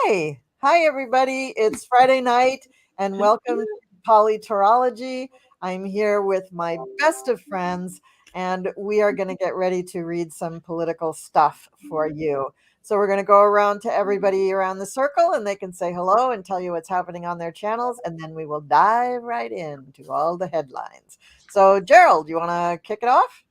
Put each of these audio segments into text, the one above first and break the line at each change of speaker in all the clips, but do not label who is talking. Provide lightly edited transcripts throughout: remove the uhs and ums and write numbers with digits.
Hi, everybody. It's Friday night, and welcome to POLITAROLOGY. I'm here with my best of friends, and we are going to get ready to read some political stuff for you. So we're going to go around to everybody around the circle, and they can say hello and tell you what's happening on their channels, and then we will dive right into all the headlines. So, Gerald, you want to kick it off?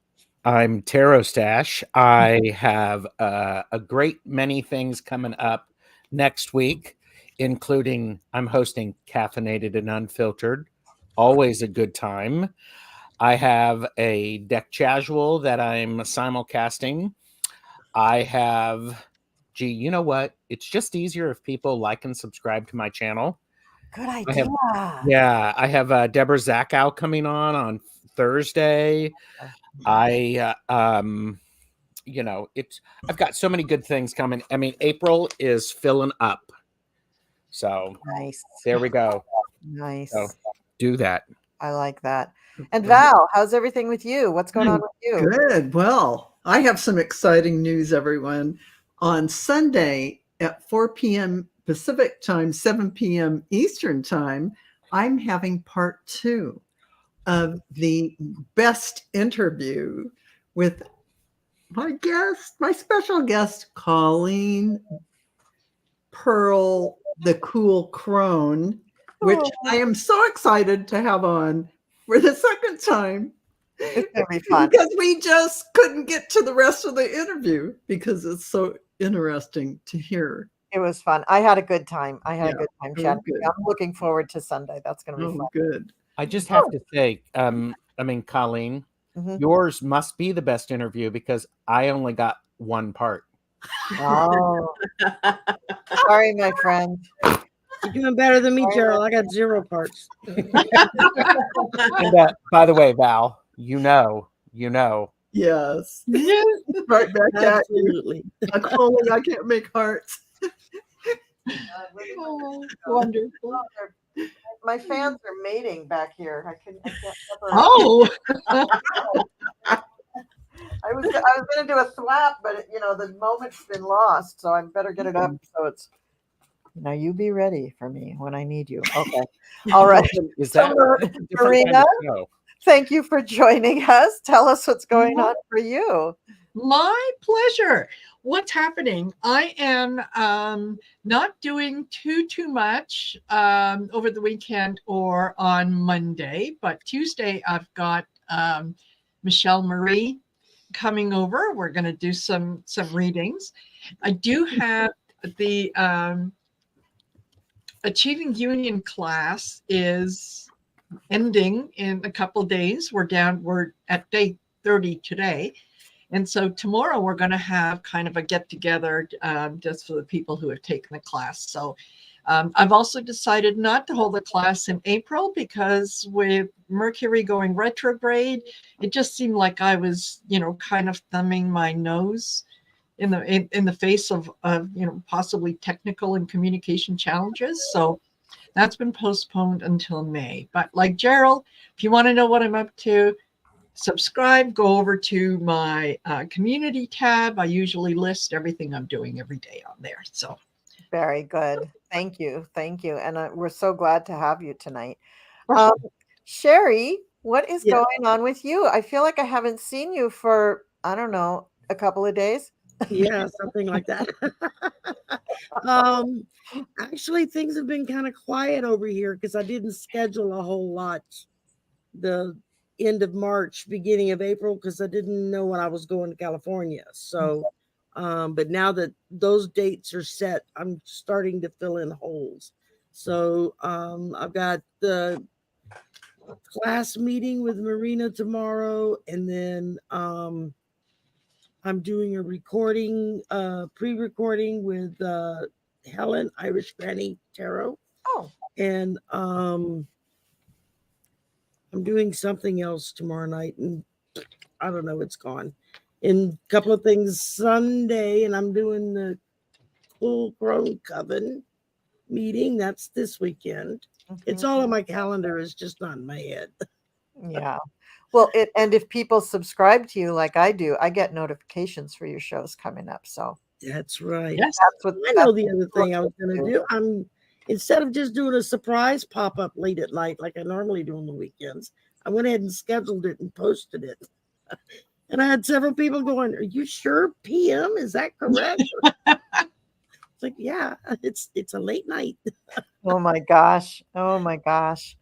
I'm Taro Stash. I have a great many things coming up next week, including I'm hosting Caffeinated and Unfiltered, always a good time. I have a deck casual that I'm simulcasting. I have, you know what? It's just easier if people like and subscribe to my channel.
Good idea.
I have Deborah Zachow coming on Thursday. I've got so many good things coming. I mean, April is filling up. So
nice.
There we go.
Nice.
So do that.
I like that. And Val, how's everything with you? What's going on with you?
Good. Well, I have some exciting news, everyone. On Sunday at 4 p.m. Pacific time, 7 p.m. Eastern time, I'm having part 2 of the best interview with my special guest, Colleen Pearl, the Cool Crone, which I am so excited to have on for the second time.
It's going to be fun.
Because we just couldn't get to the rest of the interview because it's so interesting to hear.
It was fun. I had a good time. A good time chatting.
Good.
I'm looking forward to Sunday. That's going to be fun.
Good.
I just have to say, Colleen, yours must be the best interview because I only got one part.
Oh, sorry, my friend.
You're doing better than me, Gerald. I got 0 parts.
And, by the way, Val, you know.
Yes. Right back at you. Colleen, I can't make hearts.
Oh, wonderful. My fans are mating back here. I can't separate.
Oh.
I was going to do a swap, but the moment's been lost, so I better get it up. So it's now. You be ready for me when I need you. Okay. All right.
Is that
Marina? Thank you for joining us. Tell us what's going on for you.
My pleasure. What's happening? I am not doing too much over the weekend or on Monday, but Tuesday I've got Michelle Marie coming over. We're going to do some readings. I do have the Achieving Union class is ending in a couple of days. We're at day 30 today. And so tomorrow we're going to have kind of a get together just for the people who have taken the class. So I've also decided not to hold the class in April because with Mercury going retrograde, it just seemed like I was, kind of thumbing my nose in the face of possibly technical and communication challenges. So that's been postponed until May. But like Gerald, if you want to know what I'm up to, subscribe, go over to my community tab. I usually list everything I'm doing every day on there. So
very good. Thank you. And we're so glad to have you tonight. Sherry, what is going on with you? I feel like I haven't seen you for, I don't know, a couple of days.
Yeah, something like that. Actually, things have been kind of quiet over here because I didn't schedule a whole lot the end of March, beginning of April, because I didn't know when I was going to California. So, but now that those dates are set, I'm starting to fill in holes. So I've got the class meeting with Marina tomorrow, and then I'm doing a recording, pre-recording with Helen, Irish Granny Tarot.
Oh.
And I'm doing something else tomorrow night, and I don't know, it's gone. And a couple of things Sunday, and I'm doing the Cool Crone Coven meeting. That's this weekend. It's all on my calendar. It's just not in my head.
Yeah. Well, and if people subscribe to you like I do, I get notifications for your shows coming up. So
That's right.
Yes.
That's what
I know the other thing I was
what
going to do. Instead of just doing a surprise pop up late at night like I normally do on the weekends, I went ahead and scheduled it and posted it. And I had several people going, "Are you sure PM? Is that correct?" It's like, yeah, it's a late night.
Oh my gosh. Oh my gosh.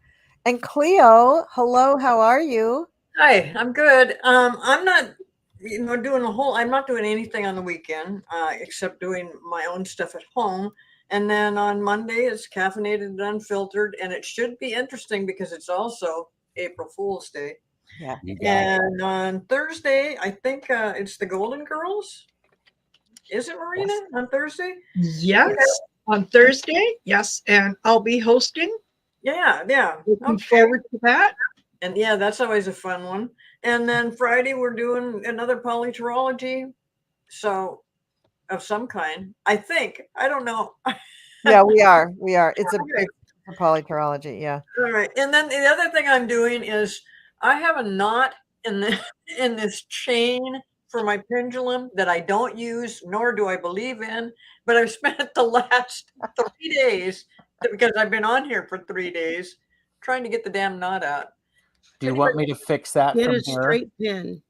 And Cleo, hello, how are you?
Hi, I'm good. I'm not, I'm not doing anything on the weekend, except doing my own stuff at home. And then on Monday, it's caffeinated and unfiltered, and it should be interesting because it's also April Fool's Day.
Yeah.
You got it.
And on Thursday, I think it's the Golden Girls. Is it, Marina, on Thursday?
Yes. On Thursday. Yes. And I'll be hosting.
Yeah.
Looking
Okay.
forward to that.
And yeah, that's always a fun one. And then Friday, we're doing another POLITAROLOgy. So, of some kind, I think. I don't know.
Yeah, we are. It's a POLITAROLOgy. Yeah.
All right. And then the other thing I'm doing is I have a knot in this chain for my pendulum that I don't use, nor do I believe in. But I've spent the last 3 days, because I've been on here for 3 days, trying to get the damn knot out.
Do you want me to fix that
Get
from
a
here?
straight pin.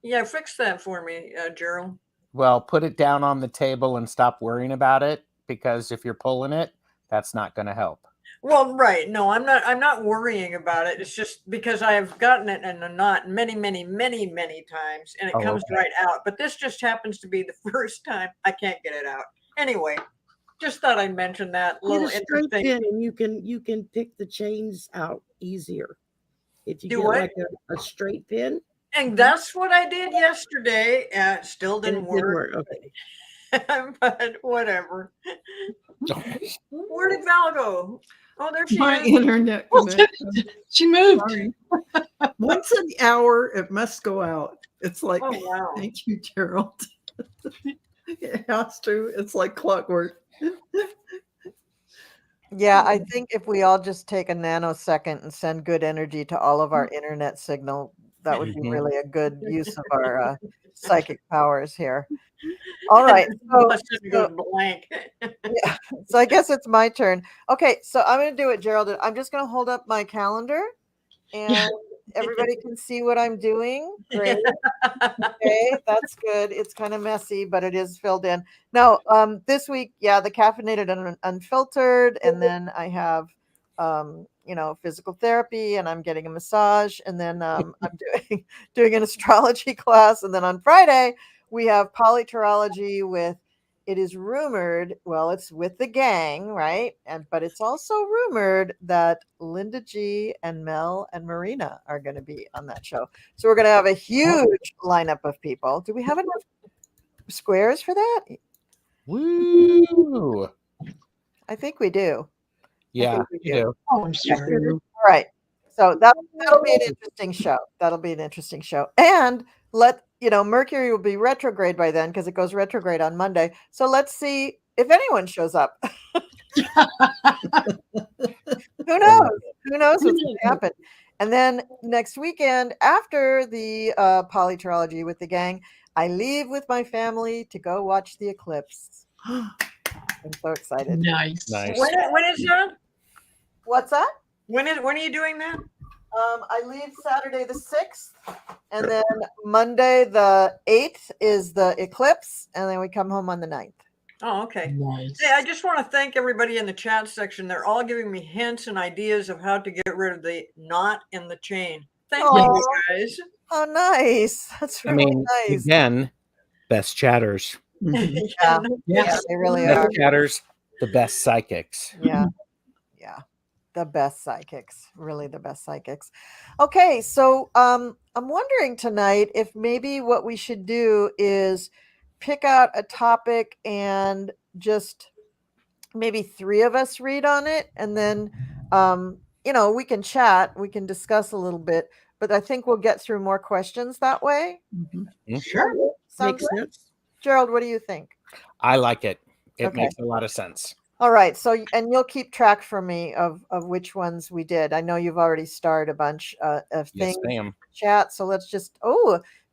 Yeah, fix that for me, Gerald.
Well, put it down on the table and stop worrying about it, because if you're pulling it, that's not going to help.
Well, right. No, I'm not worrying about it. It's just because I have gotten it in a knot many times, and it comes
okay.
right out. But this just happens to be the first time I can't get it out. Anyway, just thought I'd mention that.
Get
Little
a straight
interesting.
pin, and you can pick the chains out easier if you
Do
get
what?
like a straight pin.
And that's what I did yesterday. It still
And it
didn't work.
Okay.
But whatever. Where did Val go? Oh, there she
My
is.
internet connection.
She moved.
Sorry. Once an hour, it must go out. It's like,
Oh, wow.
thank you, Gerald. It has to. It's like clockwork.
Yeah, I think if we all just take a nanosecond and send good energy to all of our internet signal, that would be really a good use of our psychic powers here. All right.
Go blank.
Yeah, so I guess it's my turn. Okay, so I'm going to do it, Gerald. I'm just going to hold up my calendar, and everybody can see what I'm doing. Great. Okay, that's good. It's kind of messy, but it is filled in. Now, this week, the caffeinated and unfiltered, and then I have, physical therapy, and I'm getting a massage, and then I'm doing an astrology class, and then on Friday we have POLITAROLOgy with. It is rumored, well, it's with the gang, right? But it's also rumored that Linda G and Mel and Marina are going to be on that show. So we're going to have a huge lineup of people. Do we have enough squares for that?
Woo!
I think we do.
Yeah, you do.
Oh, I'm sorry.
All right. So that'll be an interesting show. That'll be an interesting show. And Mercury will be retrograde by then because it goes retrograde on Monday. So let's see if anyone shows up. Who knows? Who knows what's going to happen? And then next weekend, after the POLITAROLOgy with the gang, I leave with my family to go watch the eclipse. I'm so excited.
Nice.
Nice.
When is that?
What's that?
When are you doing that?
I leave Saturday the 6th, and then Monday the 8th is the eclipse, and then we come home on the 9th.
Oh, okay.
Nice.
Hey, I just want to thank everybody in the chat section. They're all giving me hints and ideas of how to get rid of the knot in the chain. Thank you, guys.
Oh, nice. That's really nice.
Again, best chatters.
Yeah, they really are.
Best chatters, the best psychics.
Yeah. The best psychics, really the best psychics. Okay, so I'm wondering tonight if maybe what we should do is pick out a topic and just maybe 3 of us read on it, and then we can chat, we can discuss a little bit, but I think we'll get through more questions that way.
Sure.
Sounds
Makes
good?
sense.
Gerald, what do you think?
I like it. It
Okay.
makes a lot of sense.
All right. So, and you'll keep track for me of which ones we did. I know you've already started a bunch of
Yes,
things
ma'am.
in chat. So let's just,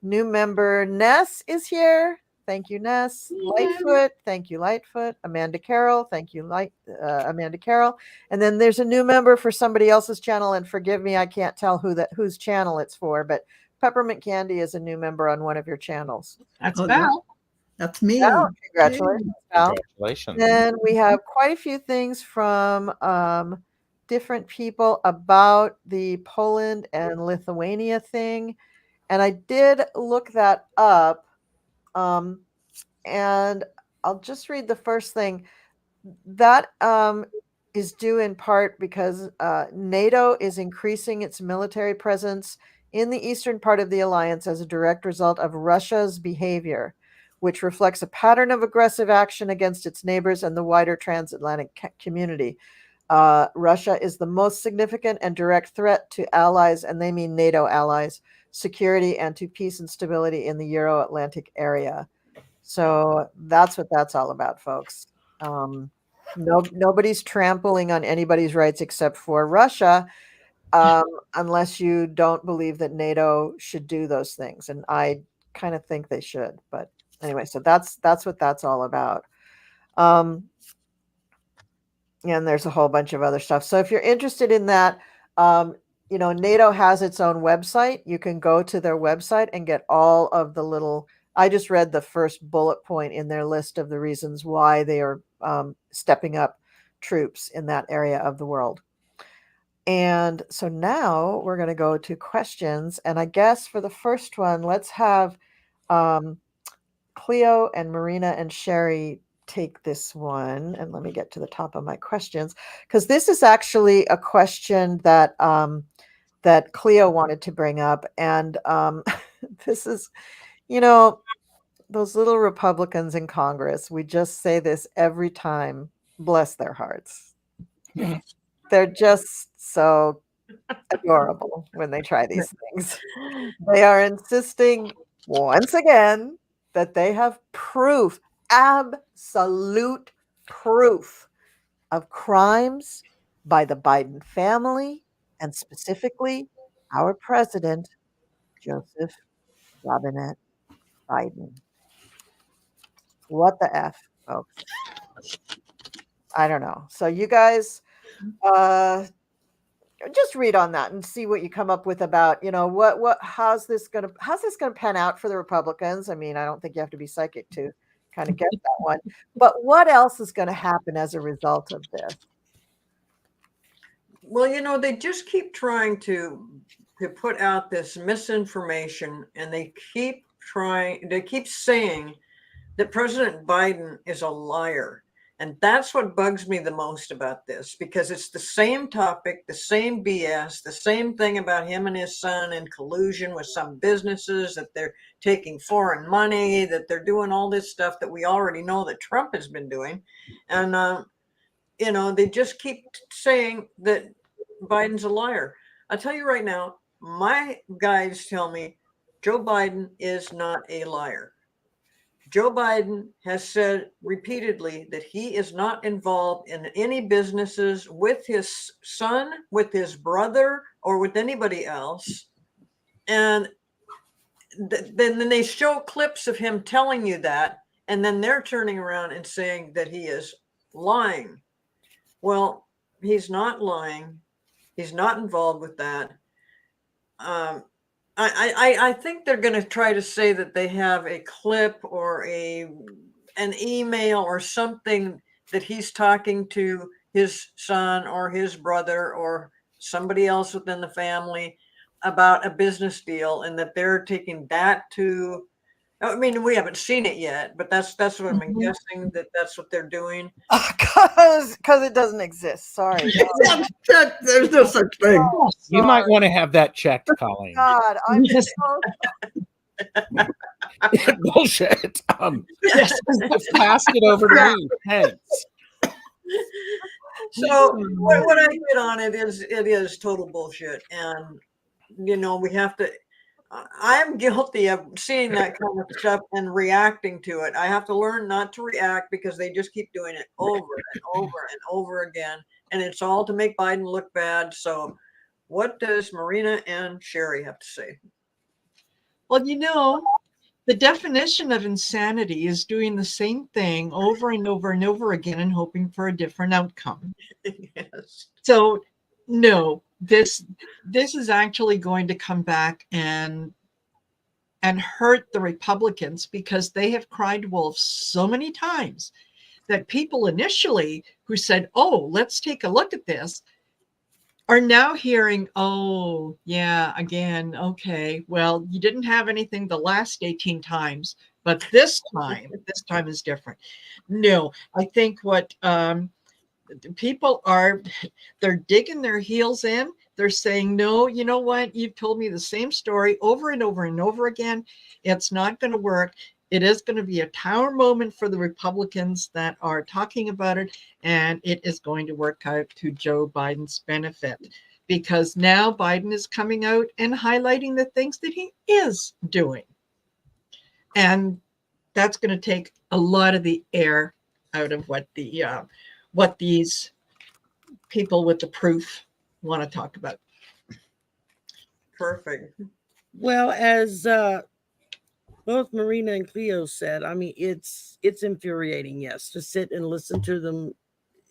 new member Ness is here. Thank you, Ness. Lightfoot. Thank you, Lightfoot. Amanda Carroll. Thank you, Amanda Carroll. And then there's a new member for somebody else's channel. And forgive me, I can't tell whose channel it's for, but Peppermint Candy is a new member on one of your channels.
That's
Oh,
Val.
That's me.
Val, congratulations, Val.
Congratulations.
Then we have quite a few things from different people about the Poland and Lithuania thing. And I did look that up. And I'll just read the first thing. That is due in part because NATO is increasing its military presence in the eastern part of the alliance as a direct result of Russia's behavior, which reflects a pattern of aggressive action against its neighbors and the wider transatlantic community. Russia is the most significant and direct threat to allies, and they mean NATO allies, security and to peace and stability in the Euro-Atlantic area. So that's what that's all about, folks. Nobody's trampling on anybody's rights except for Russia, unless you don't believe that NATO should do those things. And I kind of think they should. But anyway, so that's what that's all about. And there's a whole bunch of other stuff. So if you're interested in that, NATO has its own website. You can go to their website and get all of the little. I just read the first bullet point in their list of the reasons why they are stepping up troops in that area of the world. And so now we're going to go to questions. And I guess for the first one, let's have Cleo and Marina and Sherry take this one. And let me get to the top of my questions, because this is actually a question that that Cleo wanted to bring up. And this is, those little Republicans in Congress, we just say this every time, bless their hearts. They're just so adorable when they try these things. They are insisting once again that they have proof, absolute proof of crimes by the Biden family, and specifically our president, Joseph Robinette Biden. What the F, folks? I don't know. So you guys just read on that and see what you come up with about, how's this gonna pan out for the Republicans. I mean, I don't think you have to be psychic to kind of get that one. But what else is going to happen as a result of this?
Well, they just keep trying to put out this misinformation, and they keep saying that President Biden is a liar. And that's what bugs me the most about this, because it's the same topic, the same BS, the same thing about him and his son in collusion with some businesses, that they're taking foreign money, that they're doing all this stuff that we already know that Trump has been doing. And, they just keep saying that Biden's a liar. I'll tell you right now, my guys tell me Joe Biden is not a liar. Joe Biden has said repeatedly that he is not involved in any businesses with his son, with his brother, or with anybody else. And then they show clips of him telling you that, and then they're turning around and saying that he is lying. Well, he's not lying. He's not involved with that. I think they're going to try to say that they have a clip or an email or something that he's talking to his son or his brother or somebody else within the family about a business deal, and that they're taking that to. I mean, we haven't seen it yet, but that's what I'm guessing, that's what they're doing.
Because it doesn't exist. Sorry.
There's no such thing.
You might want to have that checked, Colleen.
God, I'm
Yes.
Bullshit. Pass it over to me. Thanks.
So what I get on it is total bullshit. And, we have to. I'm guilty of seeing that kind of stuff and reacting to it. I have to learn not to react, because they just keep doing it over and over and over again. And it's all to make Biden look bad. So what does Marina and Sherry have to say?
Well, The definition of insanity is doing the same thing over and over and over again and hoping for a different outcome.
Yes.
So no, this is actually going to come back and hurt the Republicans, because they have cried wolf so many times that people initially who said, oh, let's take a look at this, are now hearing, oh, yeah, again, okay, well, you didn't have anything the last 18 times, but this time is different. No, I think what people are, they're digging their heels in. They're saying, no, you know what? You've told me the same story over and over and over again. It's not going to work. It is going to be a tower moment for the Republicans that are talking about it, and it is going to work out to Joe Biden's benefit, because now Biden is coming out and highlighting the things that he is doing. And that's going to take a lot of the air out of what these people with the proof want to talk about.
Perfect.
Well, as both Marina and Cleo said, I mean, it's infuriating, yes, to sit and listen to them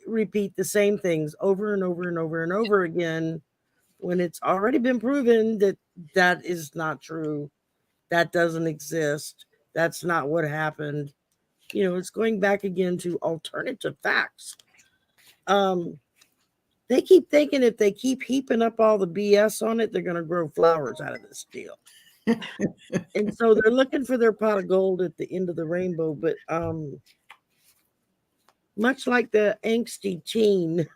repeat the same things over and over and over and over again, when it's already been proven that that is not true. That doesn't exist. That's not what happened. You know, it's going back again to alternative facts. They keep thinking if they keep heaping up all the BS on it, they're going to grow flowers out of this deal. And so they're looking for their pot of gold at the end of the rainbow. But much like the angsty teen,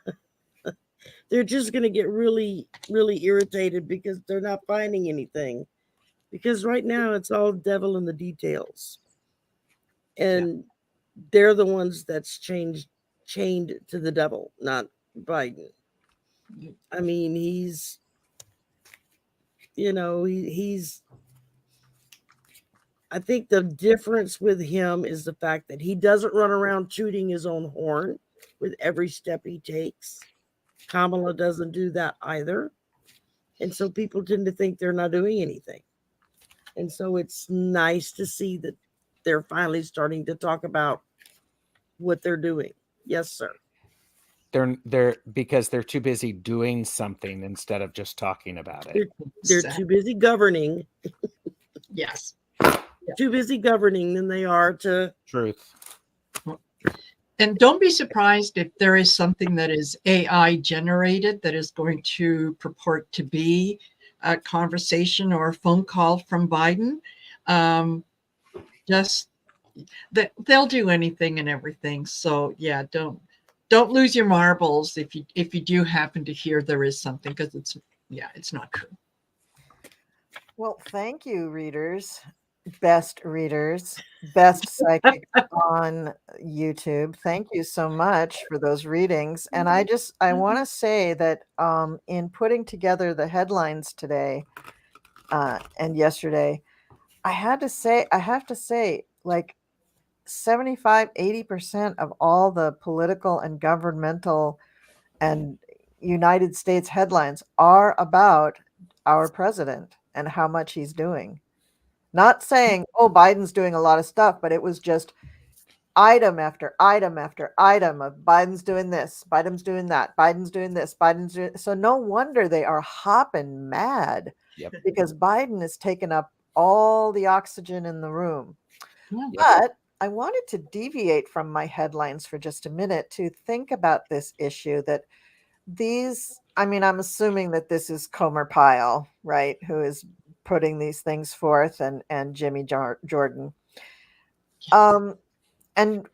they're just going to get really, really irritated because they're not finding anything. Because right now it's all devil in the details. And they're the ones that's chained to the devil, not Biden. I mean, he's I think the difference with him is the fact that he doesn't run around tooting his own horn with every step he takes. Kamala doesn't do that either. And so people tend to think they're not doing anything. And so it's nice to see that they're finally starting to talk about what they're doing. Yes, sir.
They're because they're too busy doing something instead of just talking about it.
They're too busy governing.
Yes.
Too busy governing than they are to
Truth.
And don't be surprised if there is something that is AI generated that is going to purport to be a conversation or a phone call from Biden. Just that they'll do anything and everything. So yeah, don't lose your marbles if you do happen to hear there is something, because it's not true.
Well, thank you, readers, best psychic on YouTube. Thank you so much for those readings. And I want to say that in putting together the headlines today and yesterday, I have to say, like 75-80% of all the political and governmental and United States headlines are about our president and how much he's doing. Not saying, oh, Biden's doing a lot of stuff, but it was just item after item after item of Biden's doing this, Biden's doing that, Biden's doing this, Biden's doing. So no wonder they are hopping mad.
Yep.
Because Biden has taken up all the oxygen in the room.
Yeah.
But I wanted to deviate from my headlines for just a minute to think about this issue that I'm assuming that this is Comer Pyle, right, who is putting these things forth, and Jimmy Jordan. And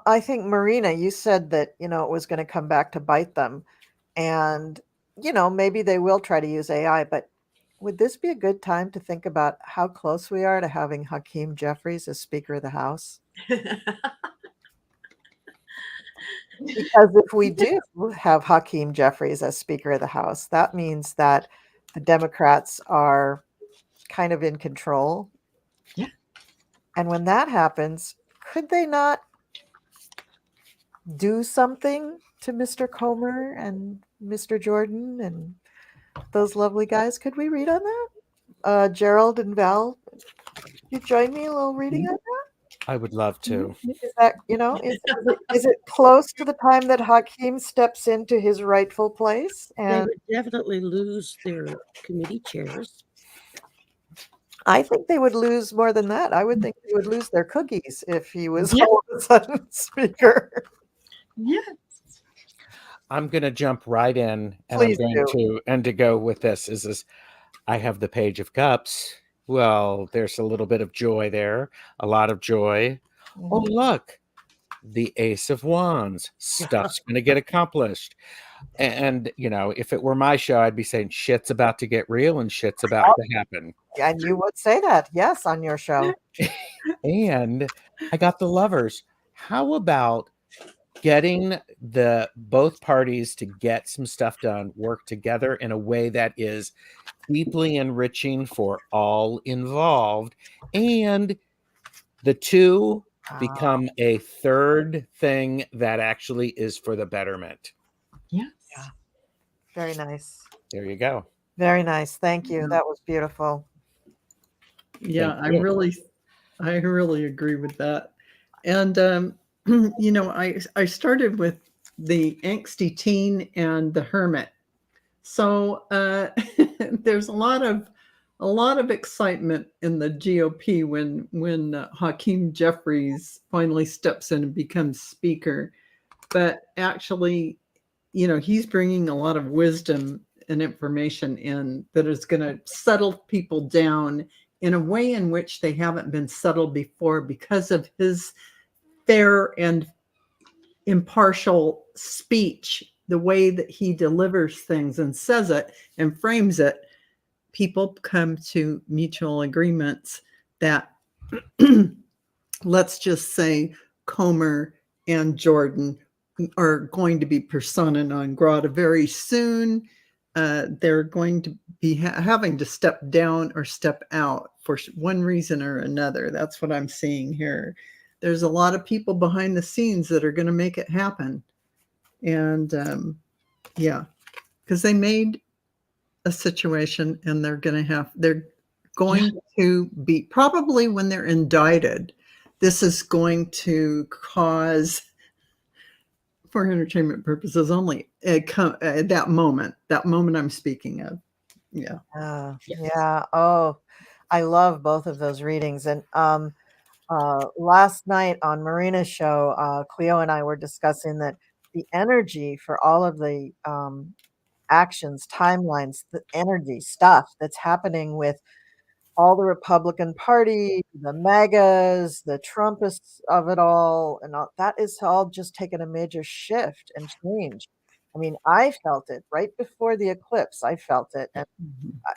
I think, Marina, you said that, it was going to come back to bite them. And, maybe they will try to use AI, but would this be a good time to think about how close we are to having Hakeem Jeffries as Speaker of the House? Because if we do have Hakeem Jeffries as Speaker of the House, that means that the Democrats are kind of in control.
Yeah.
And when that happens, could they not do something to Mr. Comer and Mr. Jordan and those lovely guys? Could we read on that? Gerald and Val? You join me a little reading on
I would love to.
that? Is that, is it close to the time that Hakeem steps into his rightful place?
They
And
would definitely lose their committee chairs.
I think they would lose more than that. I would think they would lose their cookies if he was
Yeah.
all of a sudden speaker.
Yeah.
I'm going to jump right in, and
Please
I'm going to go with this. I have the Page of Cups. Well, there's a little bit of joy there, a lot of joy. Oh, look, the Ace of Wands. Stuff's going to get accomplished. And, if it were my show, I'd be saying shit's about to get real and shit's about to happen.
And you would say that, yes, on your show.
And I got the Lovers. How about getting both parties to get some stuff done, work together in a way that is deeply enriching for all involved, and the two become a third thing that actually is for the betterment.
Yes.
Yeah. Very nice.
There you go.
Very nice. Thank you. That was beautiful.
Yeah,
Thank you.
I really agree with that. And I started with the angsty teen and the hermit. So there's a lot of excitement in the GOP when Hakeem Jeffries finally steps in and becomes speaker. But actually, he's bringing a lot of wisdom and information in that is going to settle people down in a way in which they haven't been settled before because of his fair and impartial speech, the way that he delivers things and says it and frames it. People come to mutual agreements that, let's just say, Comer and Jordan are going to be persona non grata very soon. They're going to be having to step down or step out for one reason or another. That's what I'm seeing here. There's a lot of people behind the scenes that are going to make it happen. And because they made a situation and they're going to be, probably when they're indicted, this is going to cause, for entertainment purposes only, that moment I'm speaking of. Yeah.
Yeah. Oh, I love both of those readings. And last night on Marina's show, Cleo and I were discussing that the energy for all of the actions, timelines, the energy stuff that's happening with all the Republican Party, the MAGAs, the Trumpists of it all, and all, that is all just taken a major shift and change. I mean, I felt it right before the eclipse. I felt it, and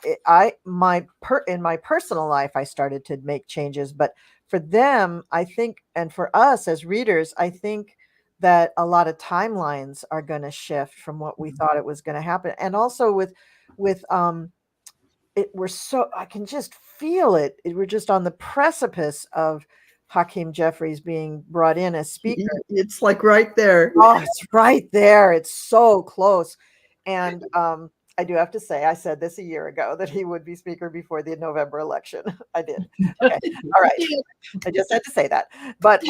in my personal life, I started to make changes. But for them, I think, and for us as readers, I think that a lot of timelines are going to shift from what we thought it was going to happen, and also with I can just feel it. We're just on the precipice of Hakeem Jeffries being brought in as speaker.
It's like right there.
Oh, it's right there. It's so close. And I do have to say, I said this a year ago that he would be speaker before the November election. I did. Okay. All right. I just had to say that. But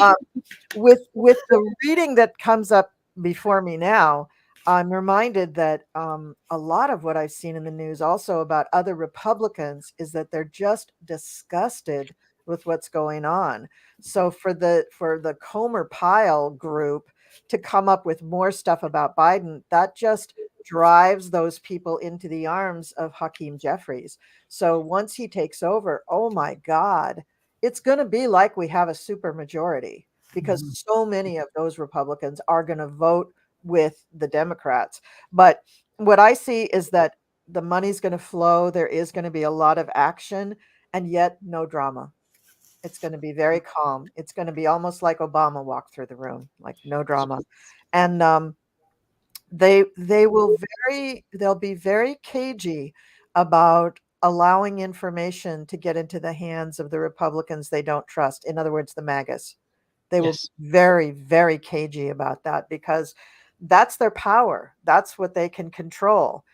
with the reading that comes up before me now, I'm reminded that a lot of what I've seen in the news also about other Republicans is that they're just disgusted with what's going on. So for the Comer Pyle group to come up with more stuff about Biden, that just drives those people into the arms of Hakeem Jeffries. So once he takes over, oh my God, it's going to be like we have a super majority because so many of those Republicans are going to vote with the Democrats. But what I see is that the money's going to flow. There is going to be a lot of action and yet no drama. It's going to be very calm. It's going to be almost like Obama walked through the room, like no drama. And they'll be very cagey about allowing information to get into the hands of the Republicans they don't trust. In other words, the MAGAs. They will be very, very cagey about that because that's their power. That's what they can control.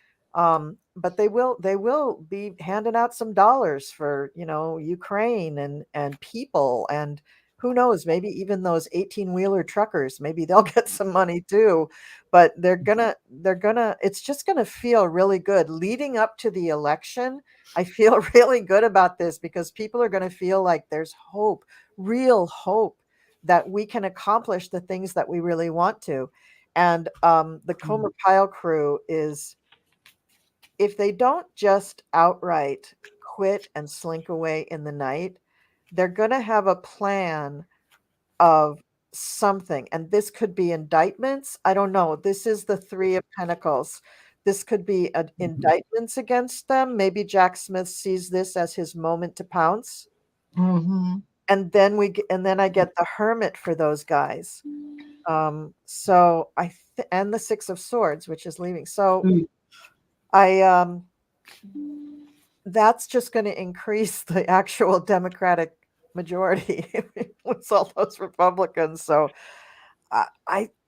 but they will be handing out some dollars for, Ukraine and people, and who knows, maybe even those 18-wheeler truckers, maybe they'll get some money too. But it's just gonna feel really good leading up to the election. I feel really good about this because people are going to feel like there's hope, real hope, that we can accomplish the things that we really want to. And the Comer Pyle crew is, if they don't just outright quit and slink away in the night, they're going to have a plan of something. And this could be indictments. I don't know. This is the Three of Pentacles. This could be indictments against them. Maybe Jack Smith sees this as his moment to pounce.
Mm-hmm.
And then I get the Hermit for those guys. So and the Six of Swords, which is leaving. So that's just going to increase the actual Democratic majority with all those Republicans. So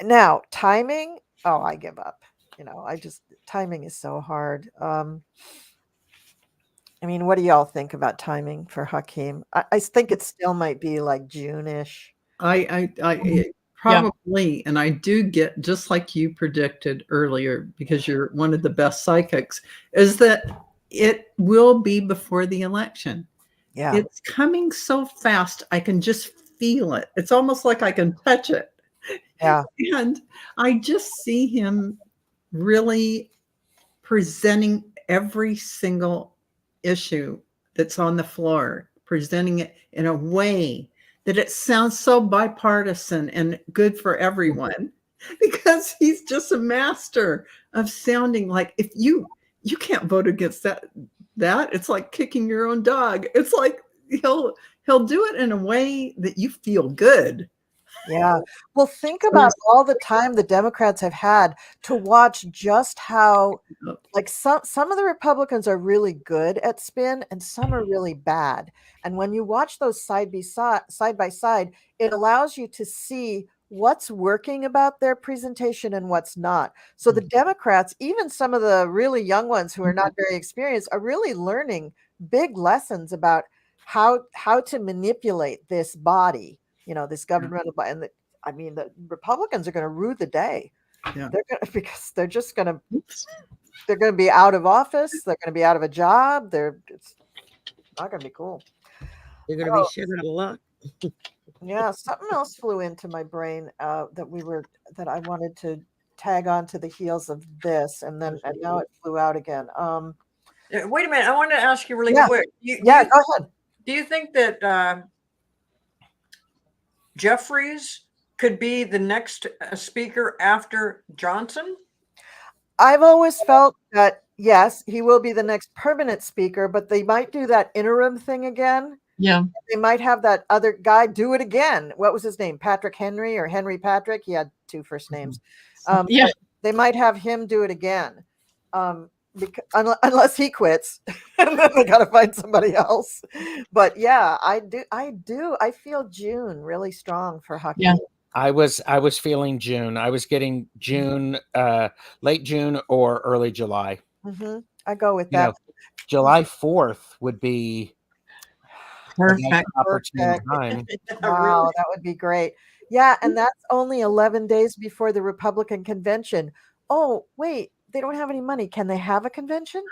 now timing. Oh, I give up. Timing is so hard. I mean, what do y'all think about timing for Hakeem? I think it still might be like June-ish.
Probably, and I do get, just like you predicted earlier, because you're one of the best psychics, is that it will be before the election.
Yeah.
It's coming so fast. I can just feel it. It's almost like I can touch it.
Yeah.
And I just see him really presenting every single issue that's on the floor, presenting it in a way that it sounds so bipartisan and good for everyone, because he's just a master of sounding like, if you can't vote against that it's like kicking your own dog. It's like he'll do it in a way that you feel good.
Yeah. Well, think about all the time the Democrats have had to watch just how, like, some of the Republicans are really good at spin and some are really bad. And when you watch those side by side, it allows you to see what's working about their presentation and what's not. So the Democrats, even some of the really young ones who are not very experienced, are really learning big lessons about how to manipulate this body. This governmental body. And the Republicans are going to rue the day.
Yeah.
Because they're going to be out of office. They're going to be out of a job. It's not going to be cool.
They're going to be shit out of luck.
Yeah. Something else flew into my brain that I wanted to tag on to the heels of this. And now it flew out again.
Wait a minute. I wanted to ask you really quick.
Go ahead.
Do you think that Jeffries could be the next speaker after Johnson?
I've always felt that, yes, he will be the next permanent speaker, but they might do that interim thing again.
Yeah.
They might have that other guy do it again. What was his name? Patrick Henry or Henry Patrick? He had two first names.
Yeah.
They might have him do it again. Unless he quits, and then they got to find somebody else. But yeah, I do. I feel June really strong for Hakeem.
Yeah.
I was feeling June. I was getting June, late June or early July.
Mm-hmm. I go with that.
July 4th would be
perfect.
Opportune time.
Wow, that would be great. Yeah, and that's only 11 days before the Republican convention. Oh, wait. They don't have any money. Can they have a convention?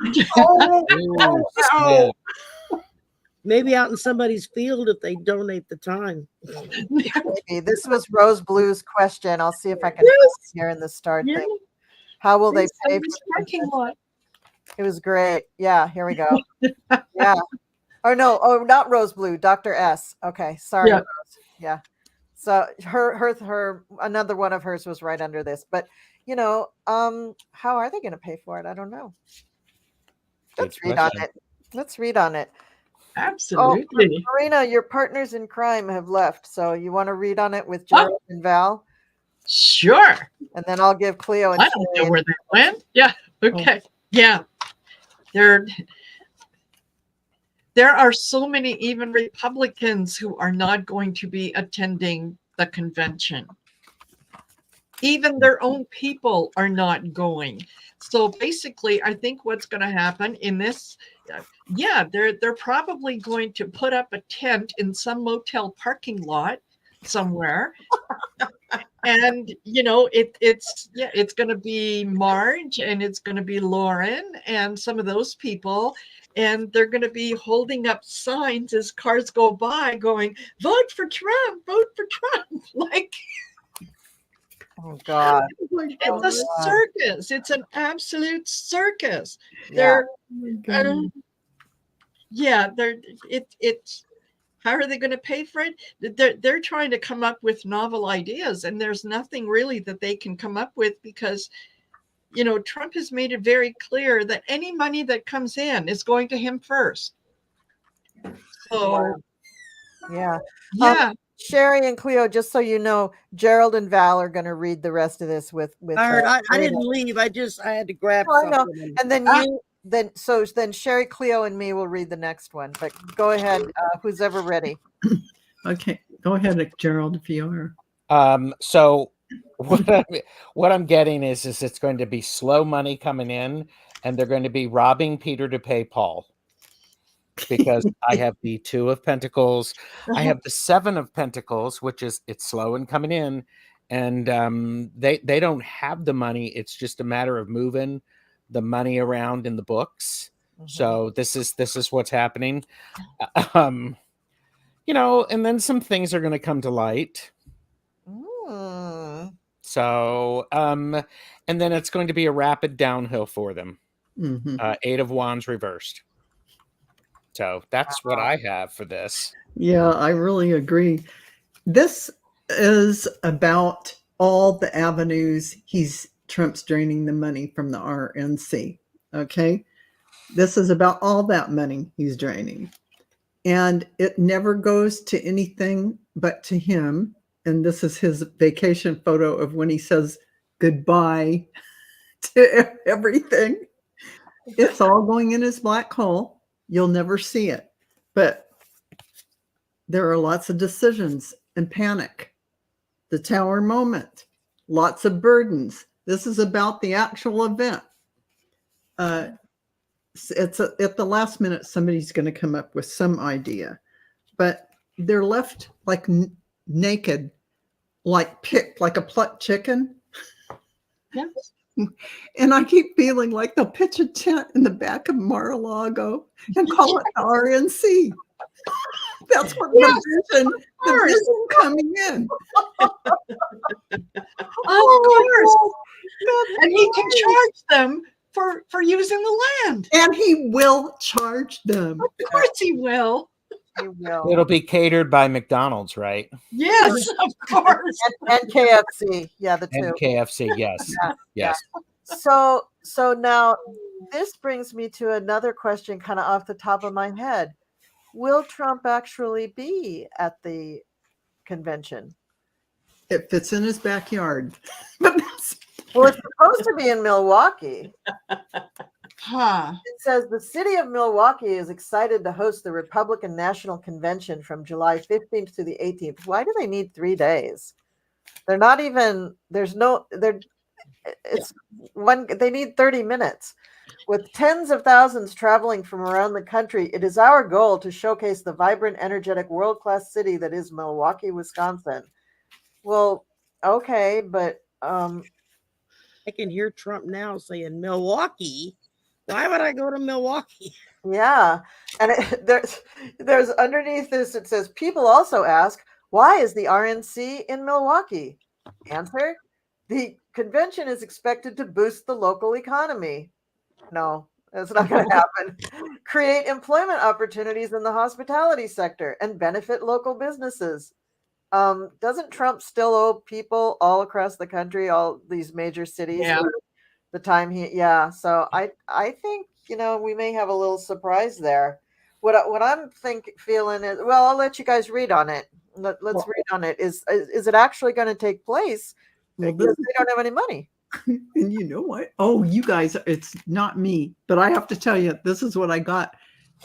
Maybe out in somebody's field if they donate the time.
Maybe. This was Rose Blue's question. I'll see if I can find it here in the start thing. How will they pay for the
parking lot?
It was great. Yeah, here we go. Yeah. Oh no. Oh, not Rose Blue. Dr. S. Okay, sorry.
Yeah.
Rose. Yeah. So her another one of hers was right under this, but how are they going to pay for it? I don't know. Let's read on it.
Absolutely.
Oh, Marina, your partners in crime have left, so you want to read on it with Gerald and Val?
Sure.
And then I'll give Cleo and
I don't know where they went. Yeah. Okay. Yeah. There are so many even Republicans who are not going to be attending the convention. Even their own people are not going. So basically, I think what's going to happen in this, yeah, they're probably going to put up a tent in some motel parking lot somewhere. And it's going to be Marge, and it's going to be Lauren and some of those people, and they're going to be holding up signs as cars go by going, vote for Trump, vote for Trump. Like,
Oh God.
Oh my
it's a
God.
circus. It's an absolute circus.
Yeah.
It's how are they going to pay for it? They're trying to come up with novel ideas, and there's nothing really that they can come up with because Trump has made it very clear that any money that comes in is going to him first. So
Yeah.
yeah.
Sherry and Cleo, just so you know, Gerald and Val are going to read the rest of this with.
I heard. I
Dana.
didn't leave. I had to grab
Oh, I know.
something.
And then Sherry, Cleo, and me will read the next one. But go ahead, who's ever ready.
Okay, go ahead, Gerald, if you are.
So what I'm getting is it's going to be slow money coming in, and they're going to be robbing Peter to pay Paul. Because I have the 2 of Pentacles, I have the 7 of Pentacles, which is it's slow and coming in, and they don't have the money. It's just a matter of moving the money around in the books. Mm-hmm. So this is what's happening, and then some things are going to come to light. So and then it's going to be a rapid downhill for them. Mm-hmm. 8 of Wands reversed. So that's what I have for this.
Yeah, I really agree. This is about all the avenues Trump's draining the money from the RNC. Okay. This is about all that money he's draining. And it never goes to anything but to him. And this is his vacation photo of when he says goodbye to everything. It's all going in his black hole. You'll never see it. But there are lots of decisions and panic. The tower moment. Lots of burdens. This is about the actual event. It's at the last minute, somebody's going to come up with some idea. But they're left like naked, like picked, like a plucked chicken.
Yes.
And I keep feeling like they'll pitch a tent in the back of Mar-a-Lago and call it the RNC. That's what the vision coming in.
Of course. And he can charge them for using the land.
And he will charge them.
Of course he will.
He will.
It'll be catered by McDonald's, right?
Yes, of course.
And KFC. Yeah, the 2.
And KFC, yes.
Yeah,
yes.
Yeah. So now this brings me to another question kind of off the top of my head. Will Trump actually be at the convention?
It fits in his backyard.
Well, it's supposed to be in Milwaukee.
Huh.
It says the city of Milwaukee is excited to host the Republican National Convention from July 15th to the 18th. Why do they need 3 days? They're not even, they need 30 minutes. With tens of thousands traveling from around the country, it is our goal to showcase the vibrant, energetic, world-class city that is Milwaukee, Wisconsin. Well, okay, but
I can hear Trump now saying Milwaukee. Why would I go to Milwaukee?
Yeah. And there's underneath this, it says, people also ask, why is the RNC in Milwaukee? Answer, the convention is expected to boost the local economy. No, that's not going to happen. Create employment opportunities in the hospitality sector and benefit local businesses. Doesn't Trump still owe people all across the country, all these major cities?
Yeah.
The time so I think we may have a little surprise there. What I'm feeling is, well, I'll let you guys read on it. Let's read on it. Is it actually going to take place? Because they don't have any money.
And you know what? Oh, you guys, it's not me, but I have to tell you, this is what I got.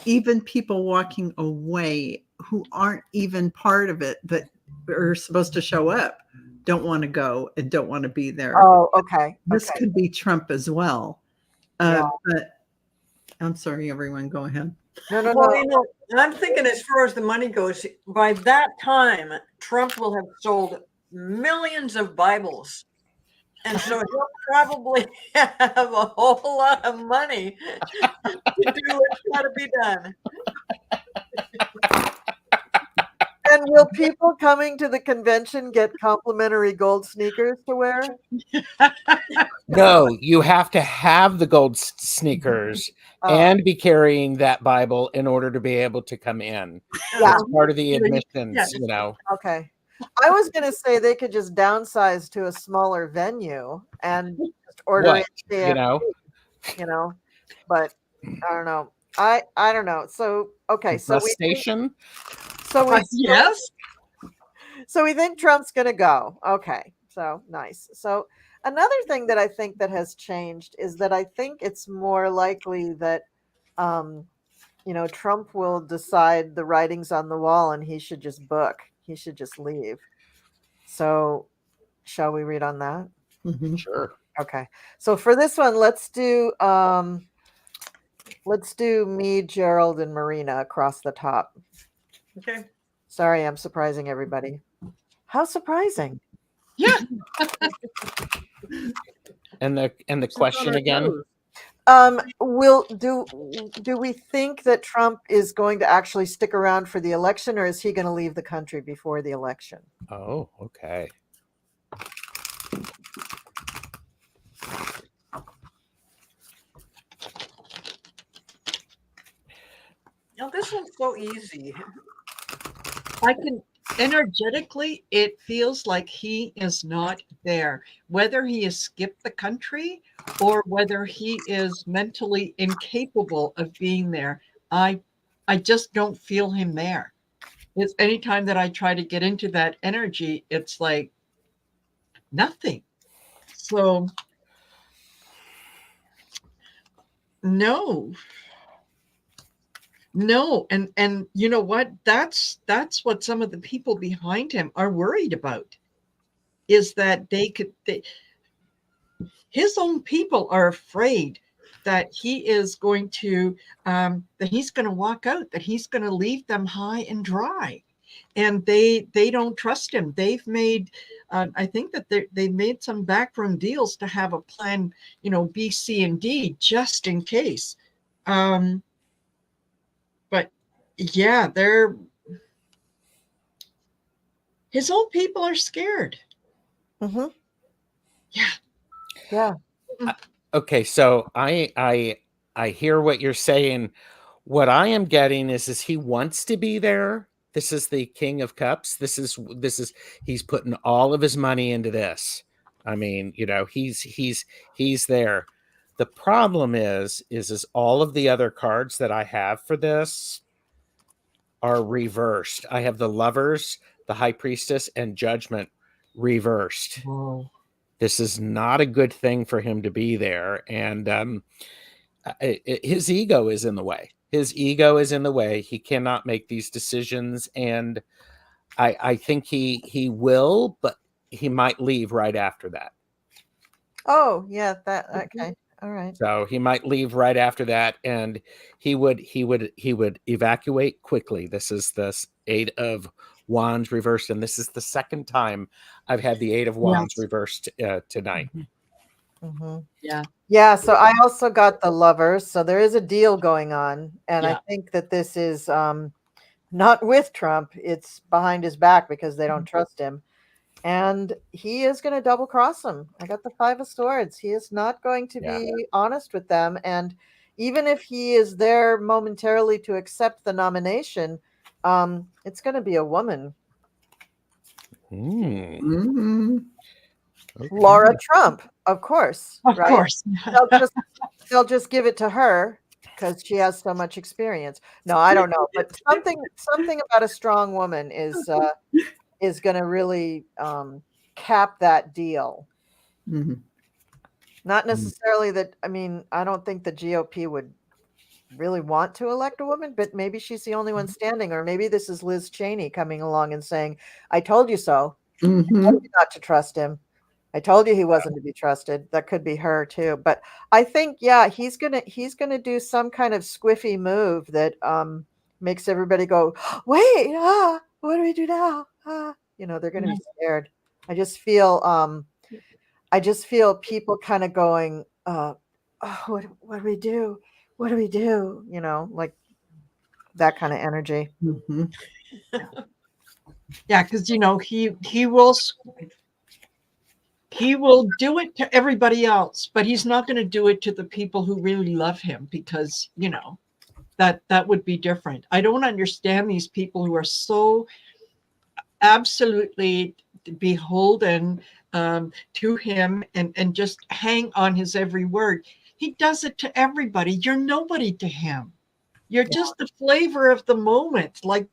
Even people walking away who aren't even part of it, but are supposed to show up, don't want to go and don't want to be there.
Oh, okay.
This
Okay.
could be Trump as well.
Yeah.
But I'm sorry, everyone, go ahead.
No.
Well, I'm thinking as far as the money goes, by that time, Trump will have sold millions of Bibles. And so he'll probably have a whole lot of money to do what's got to be done.
And will people coming to the convention get complimentary gold sneakers to wear?
No, you have to have the gold sneakers and be carrying that Bible in order to be able to come in.
Yeah.
It's part of the admissions,
Yeah.
Okay. I was going to say they could just downsize to a smaller venue and just order
What,
it, but I don't know. I don't know. So, okay. So
bus station.
Yes.
So we think Trump's going to go. Okay. So nice. So another thing that I think that has changed is that I think it's more likely that, Trump will decide the writing's on the wall and he should just book. He should just leave. So shall we read on that?
Mhm.
Sure.
Okay. So for this one, let's do me, Gerald, and Marina across the top.
Okay.
Sorry, I'm surprising everybody. How surprising.
Yeah.
And the question again?
Do we think that Trump is going to actually stick around for the election, or is he going to leave the country before the election?
Oh, okay.
Now, this one's so easy.
Energetically, it feels like he is not there. Whether he has skipped the country or whether he is mentally incapable of being there, I just don't feel him there. It's anytime that I try to get into that energy, it's like nothing. So no. And you know what? That's what some of the people behind him are worried about, is that his own people are afraid that he is going to that he's going to walk out, that he's going to leave them high and dry, and they don't trust him. They've made I think that they made some backroom deals to have a plan, B, C, and D, just in case. But yeah, his own people are scared.
Mm-hmm.
Yeah.
Yeah.
Okay, so I hear what you're saying. What I am getting is he wants to be there. This is the King of Cups. This is he's putting all of his money into this. I mean, he's there. The problem is all of the other cards that I have for this are reversed. I have the Lovers, the High Priestess, and Judgment reversed.
Whoa.
This is not a good thing for him to be there. And his ego is in the way. His ego is in the way. He cannot make these decisions. And I think he will, but he might leave right after that.
Oh, yeah. Okay. All right.
So he might leave right after that, and he would evacuate quickly. This is the Eight of Wands reversed, and this is the second time I've had the Eight of Wands reversed tonight.
Mm-hmm.
Yeah.
So I also got the Lovers. So there is a deal going on, and I
Yeah.
think that this is not with Trump. It's behind his back because they don't trust him. And he is going to double cross them. I got the Five of Swords. He is not going to be honest with them. And even if he is there momentarily to accept the nomination, it's going to be a woman.
Mm-hmm.
Okay.
Laura Trump, of course.
Of
right?
course.
They'll just give it to her because she has so much experience. No, I don't know. But something about a strong woman is going to really cap that deal.
Mm-hmm.
Not necessarily that. I mean, I don't think the GOP would really want to elect a woman, but maybe she's the only one standing, or maybe this is Liz Cheney coming along and saying, "I told you so."
Mhm.
told you not to trust him. I told you he wasn't to be trusted. That could be her too. But I think, yeah, he's gonna do some kind of squiffy move that makes everybody go, wait, what do we do now? They're gonna be scared. I just feel people kind of going, oh, what do we do? What do we do? Like that kind of energy.
Mhm.
Yeah, because he will do it to everybody else, but he's not going to do it to the people who really love him, because that would be different. I don't understand these people who are so absolutely beholden to him and just hang on his every word. He does it to everybody. You're nobody to him. You're just the flavor of the moment. Like,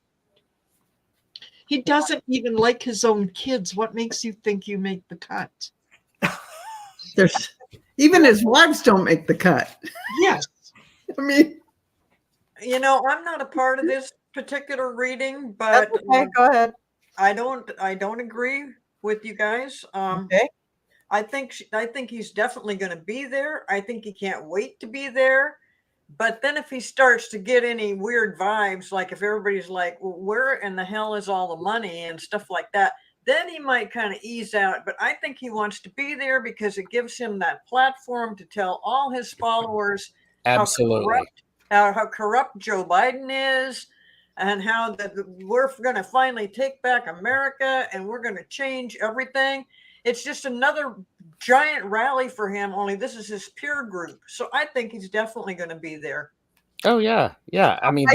he doesn't even like his own kids. What makes you think you make the cut?
There's even his wives don't make the cut.
Yes.
I mean,
I'm not a part of this particular reading,
That's
but
okay. Go ahead.
I don't agree with you guys.
Okay.
I think he's definitely going to be there. I think he can't wait to be there. But then if he starts to get any weird vibes, like if everybody's like, well, where in the hell is all the money and stuff like that, then he might kind of ease out. But I think he wants to be there because it gives him that platform to tell all his followers
Absolutely.
how corrupt Joe Biden is, and how we're going to finally take back America and we're going to change everything. It's just another giant rally for him, only this is his peer group. So I think he's definitely going to be there.
Oh yeah. Yeah. I mean,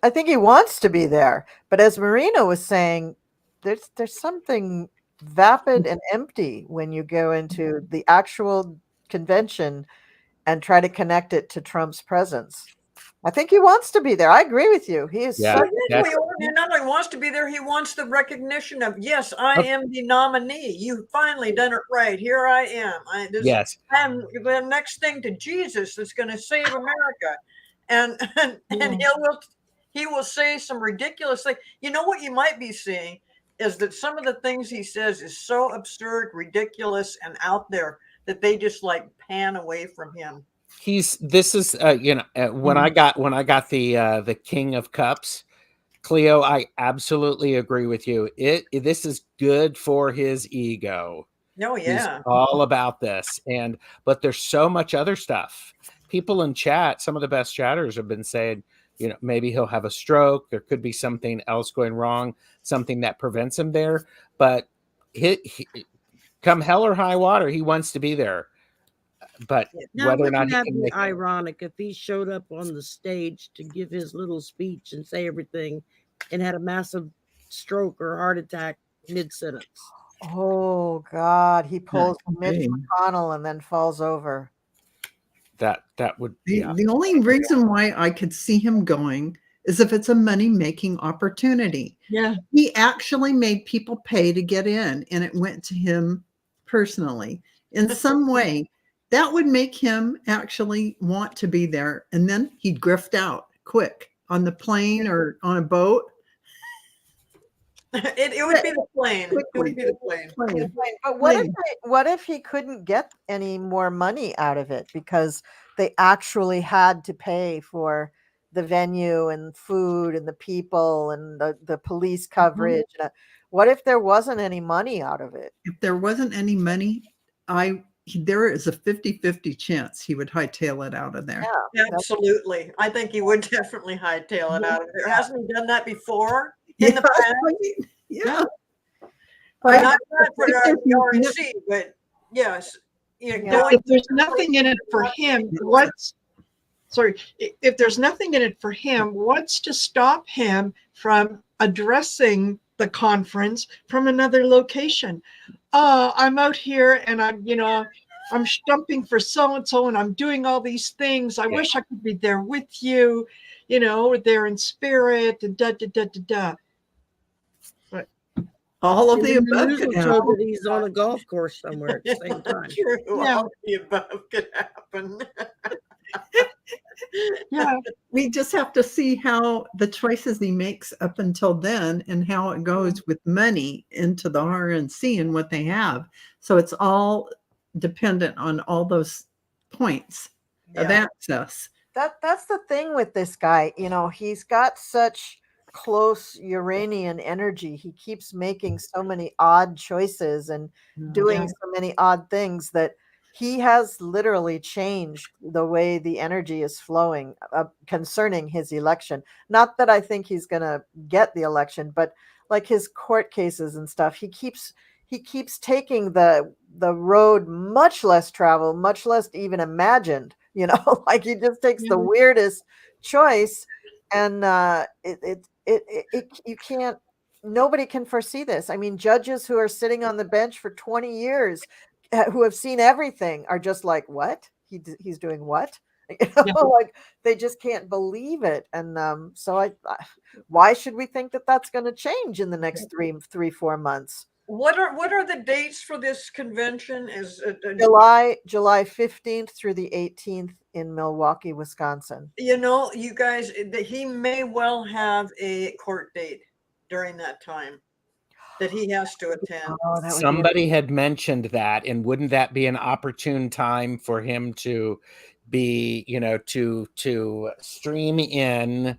I think he wants to be there, but as Marina was saying, there's something vapid and empty when you go into the actual convention and try to connect it to Trump's presence. I think he wants to be there. I agree with you. He is
Yeah.
such
He not only wants to be there, he wants the recognition of, yes, I am the nominee. You've finally done it right. Here I am.
Yes.
I'm the next thing to Jesus that's going to save America. And he will say some ridiculous thing. You know what you might be seeing is that some of the things he says is so absurd, ridiculous, and out there that they just like pan away from him.
When I got the King of Cups, Cleo, I absolutely agree with you. This is good for his ego.
Oh
He's
yeah.
all about this. But there's so much other stuff. People in chat, some of the best chatters have been saying, maybe he'll have a stroke. There could be something else going wrong, something that prevents him there. But he come hell or high water, he wants to be there. But
Now,
whether or not
wouldn't
he
that
can
be
make it.
ironic if he showed up on the stage to give his little speech and say everything and had a massive stroke or heart attack mid-sentence?
Oh God, he pulls Mitch
okay.
McConnell and then falls over.
That would
The only reason why I could see him going is if it's a money-making opportunity.
Yeah.
He actually made people pay to get in, and it went to him personally in some way. That would make him actually want to be there, and then he'd grift out quick on the plane or on a boat.
It would be the plane. It would be the plane.
But what if he couldn't get any more money out of it because they actually had to pay for the venue and food and the people and the police coverage? What if there wasn't any money out of it?
If there wasn't any money, there is a 50-50 chance he would hightail it out of there.
Yeah,
absolutely. I think he would definitely hightail it out of there. Hasn't he done that before in the
Yeah,
past?
yeah.
Not for RNC, but yes.
If there's nothing in it for him, if there's nothing in it for him, what's to stop him from addressing the conference from another location? I'm out here and I'm stumping for so-and-so and I'm doing all these things. I wish I could be there with you, there in spirit and da. But
all of the
And then the
above
news
could
will show
happen.
that he's on a golf course somewhere at the same time.
True.
Yeah.
All of the above could happen.
Yeah.
We just have to see how the choices he makes up until then and how it goes with money into the RNC and what they have. So it's all dependent on all those points of
Yeah.
access.
That's the thing with this guy. He's got such close Uranian energy. He keeps making so many odd choices and doing
Yeah.
so many odd things that he has literally changed the way the energy is flowing concerning his election. Not that I think he's going to get the election, but like his court cases and stuff, he keeps taking the road much less traveled, much less even imagined. Like he just takes the weirdest choice, and you can't. Nobody can foresee this. I mean, judges who are sitting on the bench for 20 years, who have seen everything, are just like, "What? He's doing what?"
Yeah.
Like they just can't believe it. And why should we think that that's going to change in the next 4 months?
What are the dates for this convention? Is
July 15th through the 18th in Milwaukee, Wisconsin.
you guys, that he may well have a court date during that time that he has to attend.
Oh, that would be
Somebody had mentioned that, and wouldn't that be an opportune time for him to be, to stream in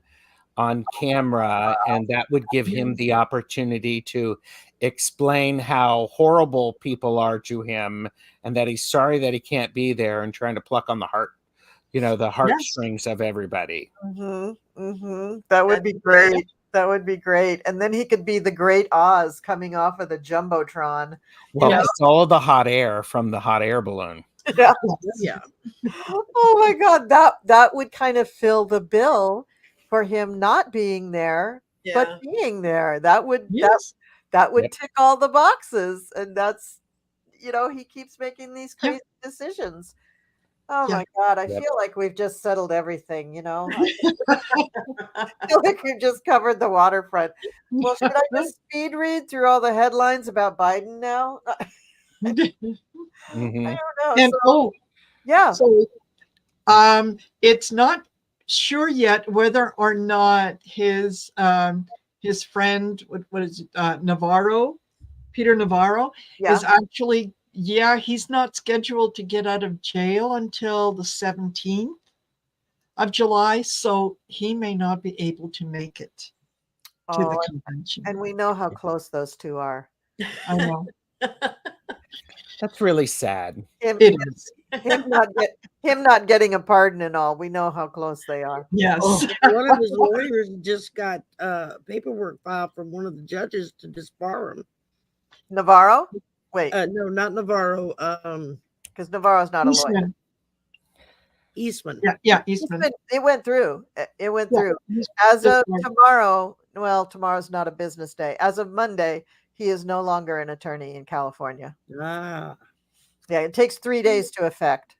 on camera, and that would give him the opportunity to explain how horrible people are to him, and that he's sorry that he can't be there, and trying to pluck on the heartstrings of everybody.
That would be great. That would be great. And then he could be the Great Oz coming off of the Jumbotron.
Well,
know?
it's all the hot air from the hot air balloon.
Yeah.
Yeah.
Oh my God, that would kind of fill the bill for him not being there, but being there. That would that would
Yep.
tick all the boxes, and that's he keeps making these crazy decisions. Oh my God, I
Yep.
feel like we've just settled everything. I feel like we've just covered the waterfront. Well, should I just speed read through all the headlines about Biden now? I
Mhm.
don't know.
And
Yeah.
so it's not sure yet whether or not his friend, what is it, Navarro, Peter Navarro,
Yeah.
is actually, he's not scheduled to get out of jail until the 17th of July, so he may not be able to make it to the convention.
And we know how close those two are.
I know.
That's really sad.
Him,
It is.
him not getting a pardon and all. We know how close they are.
Yes.
One of his lawyers just got paperwork filed from one of the judges to disbar him.
Navarro? Wait,
No, not Navarro.
because Navarro's not a lawyer.
Eastman.
Eastman.
Yeah, Eastman.
It went through. It went
Yeah.
through. As of tomorrow, well, tomorrow's not a business day. As of Monday, he is no longer an attorney in California.
Ah.
Yeah, it takes 3 days to effect.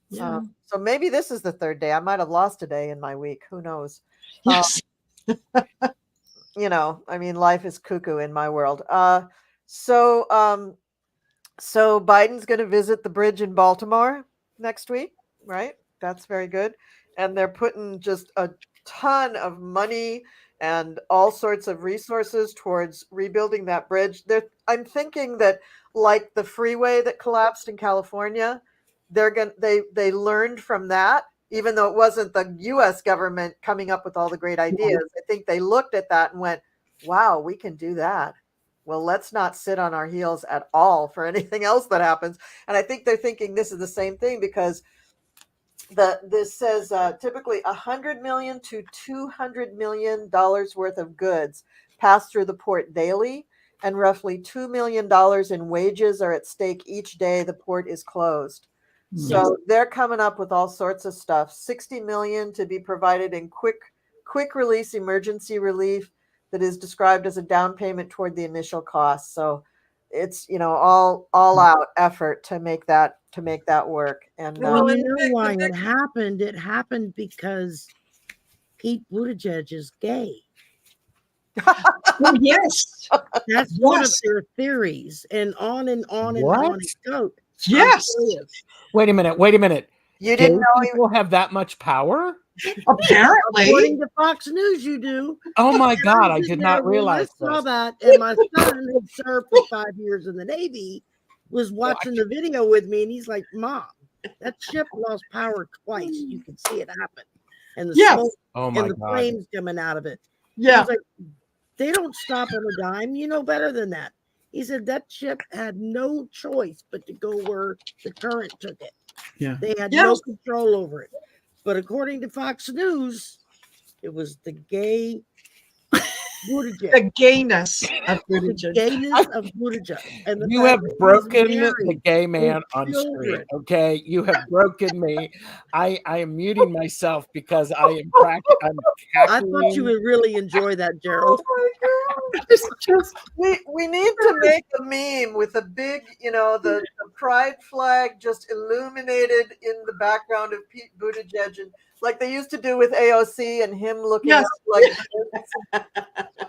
Yeah.
So maybe this is the third day. I might have lost a day in my week. Who knows?
Yes.
I mean, life is cuckoo in my world. So Biden's going to visit the bridge in Baltimore next week, right? That's very good. And they're putting just a ton of money and all sorts of resources towards rebuilding that bridge. I'm thinking that, like the freeway that collapsed in California, they learned from that, even though it wasn't the U.S. government coming up with all the great ideas. I think they looked at that and went, wow, we can do that. Well, let's not sit on our heels at all for anything else that happens. And I think they're thinking this is the same thing, because this says typically $100 million to $200 million worth of goods pass through the port daily, and roughly $2 million in wages are at stake each day the port is closed. So they're coming up with all sorts of stuff. $60 million to be provided in quick release emergency relief that is described as a down payment toward the initial cost. So it's all out effort to make that work. And
Well, you know why it happened? It happened because Pete Buttigieg is gay.
Oh, yes.
That's one of their theories, and on and on and on it goes.
Yes.
Wait a minute.
You
Gay
didn't know he
people have that much power?
Apparently.
According to Fox News, you do.
Oh my God, I
was
did
in
not
there when
realize
I saw
this.
that, and my son, who served for 5 years in the Navy, was watching the video with me, and he's like, "Mom, that ship lost power twice. You can see it happen, and the
Yes.
smoke
Oh my
and the
God.
flames coming out of it."
Yeah.
He's like, "They don't stop on a dime. You know better than that." He said that ship had no choice but to go where the current took it.
Yeah.
They had
Yeah.
no control over it. But according to Fox News, it was the gay Buttigieg.
The gayness of
The
Buttigieg.
gayness of Buttigieg. And the
You
fact
have
that he's
broken the
married
gay man
with
on screen.
children.
Okay, you have broken me. I am muting myself because I'm
I thought you
cackling.
would really enjoy that, Gerald.
It's just
we need to make a meme with a big, the pride flag just illuminated in the background of Pete Buttigieg, and like they used to do with AOC and him looking
Yes.
up like,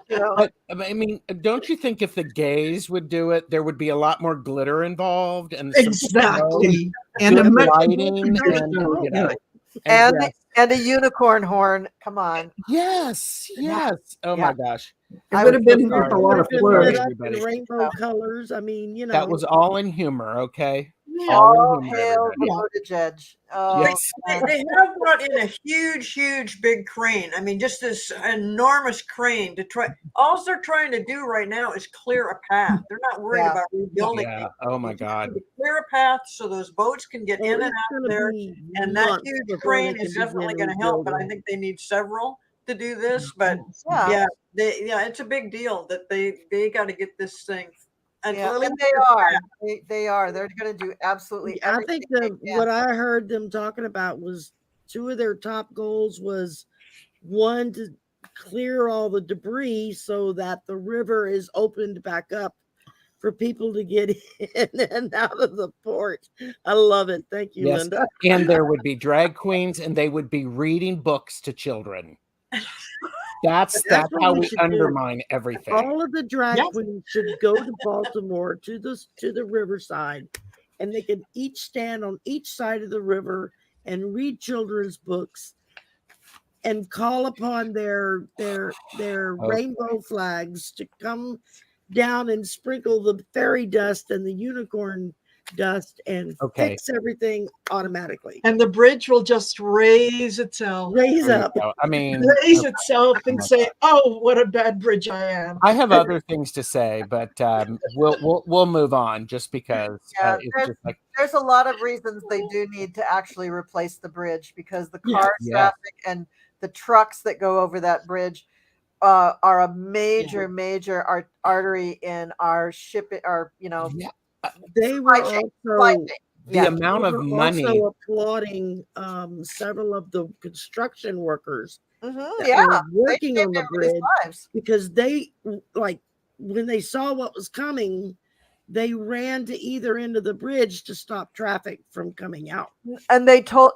But I mean, don't you think if the gays would do it, there would be a lot more glitter involved and some
Exactly.
and a
good
much
lighting and
show,
you know,
and
yes.
and a unicorn horn. Come on.
Yes, yes. Oh my gosh.
It would have been
sorry.
with a lot of
Been
flourish.
lit up in
Everybody.
rainbow colors. I mean,
That was all in humor, okay?
Yeah.
All
All
in humor,
hail
everybody.
the Buttigieg. Oh,
Yes.
They have brought in a huge big crane. I mean, just this enormous crane to try. All they're trying to do right now is clear a path. They're not worried
Yeah.
about rebuilding.
Yeah.
anything.
Oh my
They just
God.
need to clear a path so those boats can get in and out of there. And that huge crane is definitely going to help. But I think they need several to do this. But
yeah.
it's a big deal that they got to get this thing.
And they are. They're going to do absolutely
I
everything.
think what I heard them talking about was two of their top goals was one to clear all the debris so that the river is opened back up for people to get in and out of the port. I love it. Thank you,
Yes.
Linda.
And there would be drag queens and they would be reading books to children. That's
what
how
we
we
should do.
undermine everything.
All of the drag
Yes.
queens should go to Baltimore to the riverside, and they can each stand on each side of the river and read children's books and call upon their rainbow flags to come down and sprinkle the fairy dust and the unicorn dust and
Okay.
fix everything automatically.
And the bridge will just raise itself.
Raise
There you
up.
go. I mean,
Raise itself and say, "Oh, what a bad bridge I am."
I have other things to say, but we'll move on just because
Yeah,
it's just like
There's a lot of reasons they do need to actually replace the bridge because the car
Yeah.
traffic and the trucks that go over that bridge are a major artery in our shipping,
yeah,
They were
supply chain.
also
the amount
they
of
were
money.
also applauding several of the construction workers
Mhm,
that
yeah,
were
they
working
saved
on the
everybody's
bridge
lives.
because they like when they saw what was coming, they ran to either end of the bridge to stop traffic from coming out.
And they told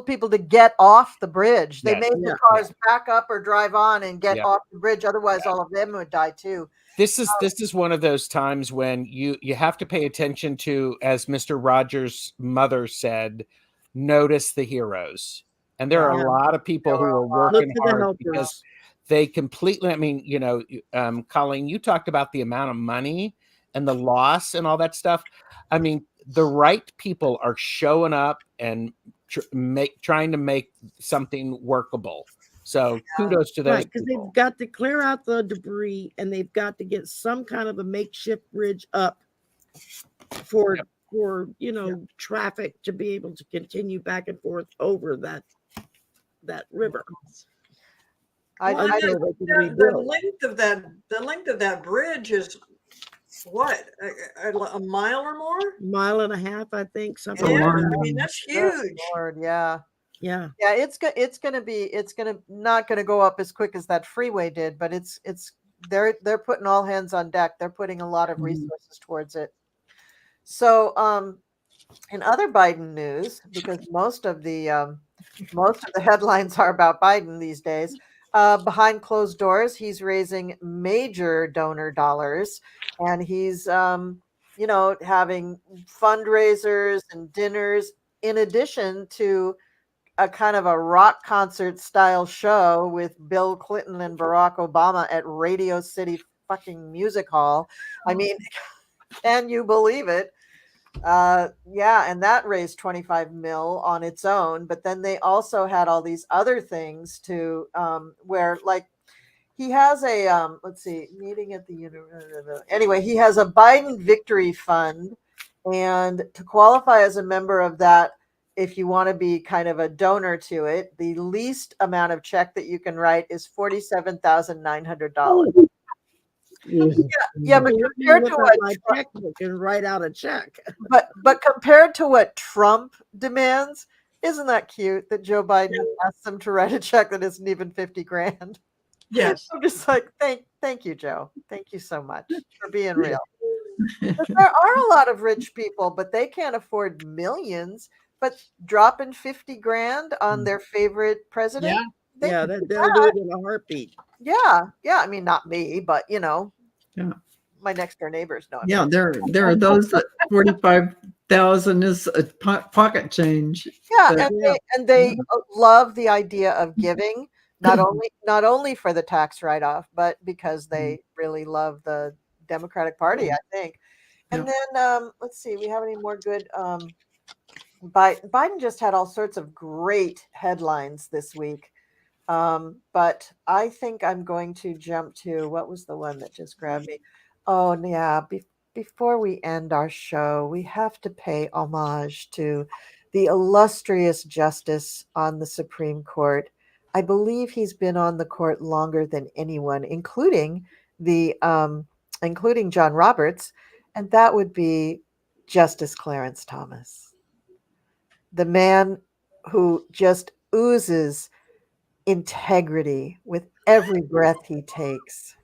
people to get off the bridge. They
Yes.
made the cars back up or drive on and get
Yeah.
off the bridge. Otherwise, all of them would die too.
This is one of those times when you have to pay attention to, as Mr. Rogers' mother said, notice the heroes. And there are
Yeah.
a lot of people who are
Look
working
for the
hard
helpers.
because they completely, I mean, Colleen, you talked about the amount of money and the loss and all that stuff. I mean, the right people are showing up and trying to make something workable. So kudos to those
Right, because
people.
they've got to clear out the debris and they've got to get some kind of a makeshift bridge up for traffic to be able to continue back and forth over that river.
I
Until they can
The
rebuild.
length of that bridge is what, a mile or more?
Mile and a half, I think, something
Yeah,
like
I
that.
mean that's
Good
huge.
Lord, yeah.
Yeah.
Yeah, it's not gonna go up as quick as that freeway did, but they're putting all hands on deck. They're putting a lot of resources towards it. So, in other Biden news, because most of the headlines are about Biden these days, behind closed doors, he's raising major donor dollars, and he's having fundraisers and dinners in addition to a kind of a rock concert style show with Bill Clinton and Barack Obama at Radio City fucking Music Hall. I mean, can you believe it? Yeah, and that raised 25 mil on its own. But then they also had all these other things to where like he has a let's see, meeting at the anyway, he has a Biden Victory Fund, and to qualify as a member of that, if you want to be kind of a donor to it, the least amount of check that you can write is $47,900. Yeah, but
Let me
compared
look
to
up
what
my checkbook and write out a check.
but compared to what Trump demands, isn't that cute that Joe Biden asks him to write a check that isn't even 50 grand?
Yes.
I'm just like, thank you, Joe. Thank you so much for being real. But there are a lot of rich people, but they can't afford millions. But dropping 50 grand on their favorite president,
Yeah.
they
Yeah,
can do
they'll do
that.
it in a heartbeat.
Yeah. I mean, not me, but
Yeah.
my next door neighbors know.
Yeah, there are those that 45,000 is a pocket change.
Yeah,
But-
and they love the idea of giving, not only for the tax write-off, but because they really love the Democratic Party, I think. And then let's see, we have any more good Biden just had all sorts of great headlines this week. But I think I'm going to jump to what was the one that just grabbed me? Oh, yeah. Before we end our show, we have to pay homage to the illustrious justice on the Supreme Court. I believe he's been on the court longer than anyone, including including John Roberts, and that would be Justice Clarence Thomas, the man who just oozes integrity with every breath he takes.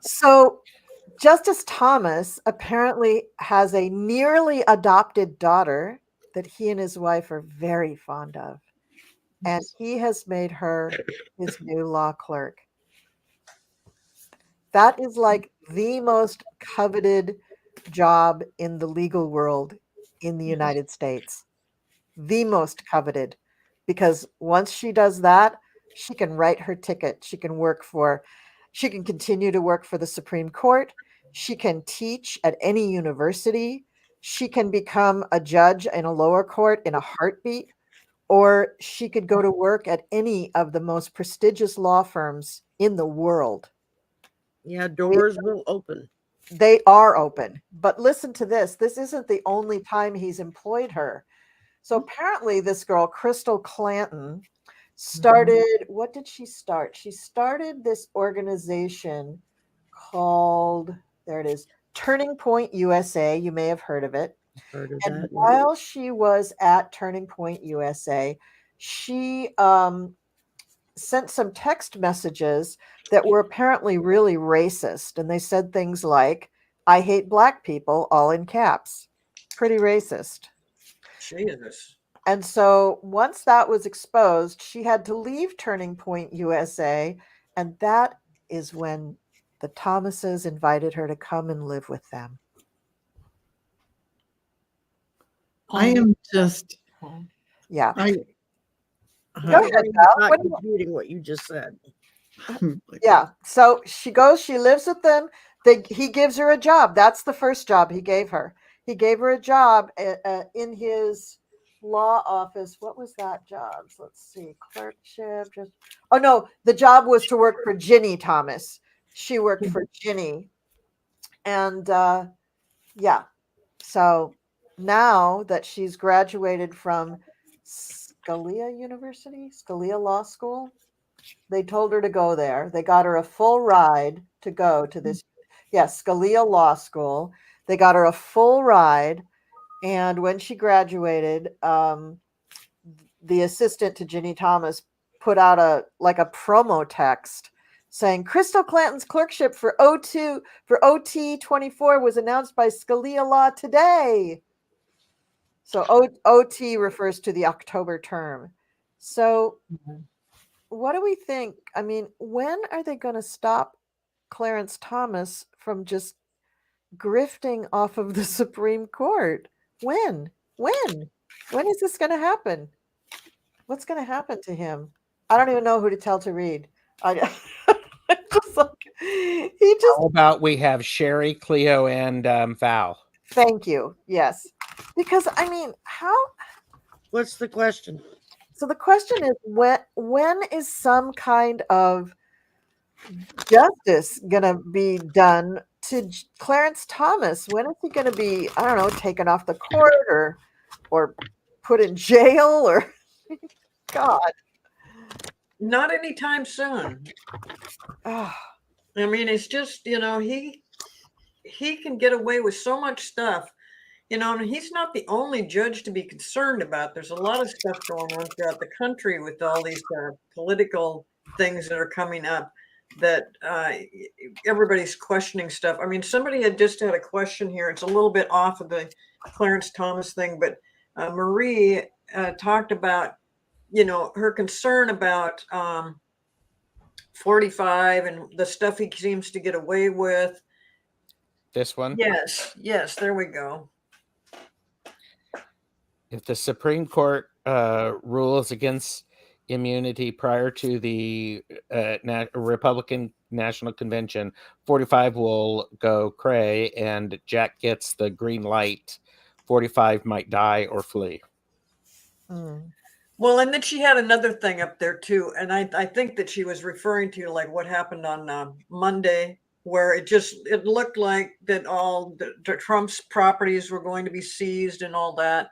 So, Justice Thomas apparently has a nearly adopted daughter that he and his wife are very fond of, and he has made her his new law clerk. That is like the most coveted job in the legal world in the United States. The most coveted, because once she does that, she can write her ticket. She can continue to work for the Supreme Court. She can teach at any university. She can become a judge in a lower court in a heartbeat, or she could go to work at any of the most prestigious law firms in the world.
Yeah, doors will open.
They are open. But listen to this. This isn't the only time he's employed her. So apparently this girl, Crystal Clanton, started, what did she start? She started this organization called, there it is, Turning Point USA. You may have heard of it.
Heard of
And
that, yeah.
while she was at Turning Point USA, she sent some text messages that were apparently really racist. And they said things like, "I hate black people," all in caps. Pretty racist.
Jesus.
And so once that was exposed, she had to leave Turning Point USA. And that is when the Thomases invited her to come and live with them.
I am just,
Yeah.
I,
Go ahead, Val.
Not
What do you-
computing what you just said.
Yeah. So she goes, she lives with them. He gives her a job. That's the first job he gave her. He gave her a job in his law office. What was that job? Let's see. Clerkship. Oh, no. The job was to work for Ginny Thomas. She worked for Ginny. And yeah. So now that she's graduated from Scalia Law School, they told her to go there. They got her a full ride to go to this, Scalia Law School. They got her a full ride. And when she graduated, the assistant to Ginny Thomas put out a promo text saying Crystal Clanton's clerkship for OT 24 was announced by Scalia Law today. So OT refers to the October term. So what do we think? I mean, when are they going to stop Clarence Thomas from just grifting off of the Supreme Court? When? When is this going to happen? What's going to happen to him? I don't even know who to tell to read. I just like he just.
How about we have Sherry, Cleo, and Val?
Thank you. Yes, because I mean, how?
What's the question?
So the question is, when is some kind of justice going to be done to Clarence Thomas? When is he going to be, I don't know, taken off the court or put in jail or God?
Not anytime soon.
Oh,
I mean, it's just, he can get away with so much stuff. And he's not the only judge to be concerned about. There's a lot of stuff going on throughout the country with all these political things that are coming up that everybody's questioning stuff. I mean, somebody had just had a question here. It's a little bit off of the Clarence Thomas thing, but Marie talked about, her concern about 45 and the stuff he seems to get away with.
This one?
Yes, there we go.
If the Supreme Court rules against immunity prior to the Republican National Convention, 45 will go cray, and Jack gets the green light. 45 might die or flee.
Well, and then she had another thing up there too, and I think that she was referring to like what happened on Monday, where it looked like that all the Trump's properties were going to be seized and all that.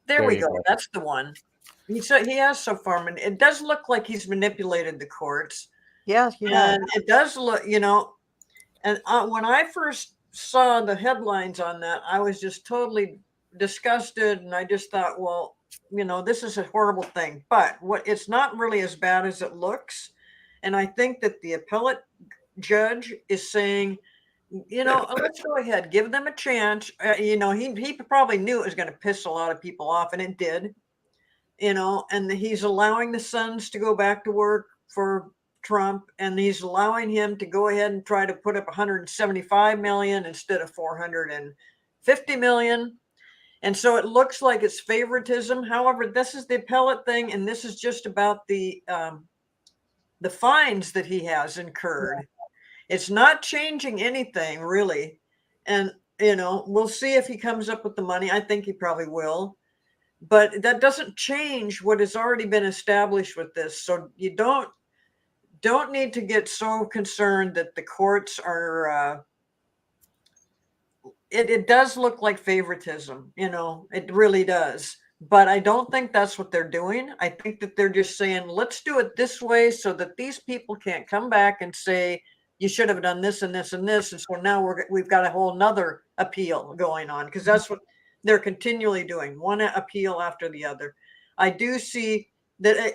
There we go. That's the one. He has so far. It does look like he's manipulated the courts.
yes,
and it does look, and when I first saw the headlines on that, I was just totally disgusted, and I just thought, well, this is a horrible thing. But it's not really as bad as it looks, and I think that the appellate judge is saying, let's go ahead, give them a chance. He probably knew it was going to piss a lot of people off, and it did. And he's allowing the sons to go back to work for Trump, and he's allowing him to go ahead and try to put up 175 million instead of 450 million. And so it looks like it's favoritism. However, this is the appellate thing, and this is just about the fines that he has incurred. It's not changing anything really. And, we'll see if he comes up with the money. I think he probably will. But that doesn't change what has already been established with this. So you don't need to get so concerned that the courts are. It does look like favoritism, it really does. But I don't think that's what they're doing. I think that they're just saying, let's do it this way so that these people can't come back and say, you should have done this and this and this. And so now we've got a whole nother appeal going on, because that's what they're continually doing, one appeal after the other. I do see that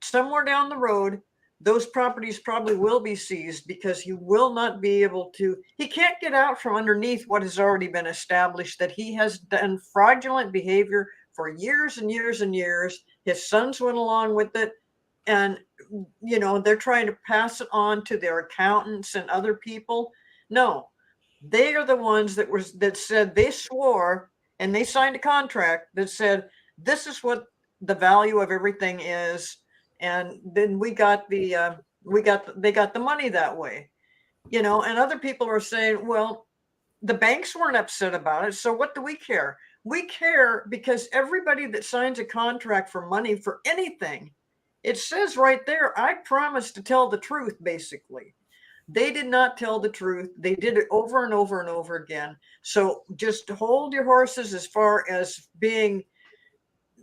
somewhere down the road, those properties probably will be seized, because he will not be able to, he can't get out from underneath what has already been established, that he has done fraudulent behavior for years and years and years. His sons went along with it. And, they're trying to pass it on to their accountants and other people. No, they are the ones that said, they swore and they signed a contract that said, this is what the value of everything is. And then they got the money that way, and other people are saying, well, the banks weren't upset about it. So what do we care? We care because everybody that signs a contract for money for anything, it says right there, I promise to tell the truth, basically. They did not tell the truth. They did it over and over and over again. So just hold your horses as far as being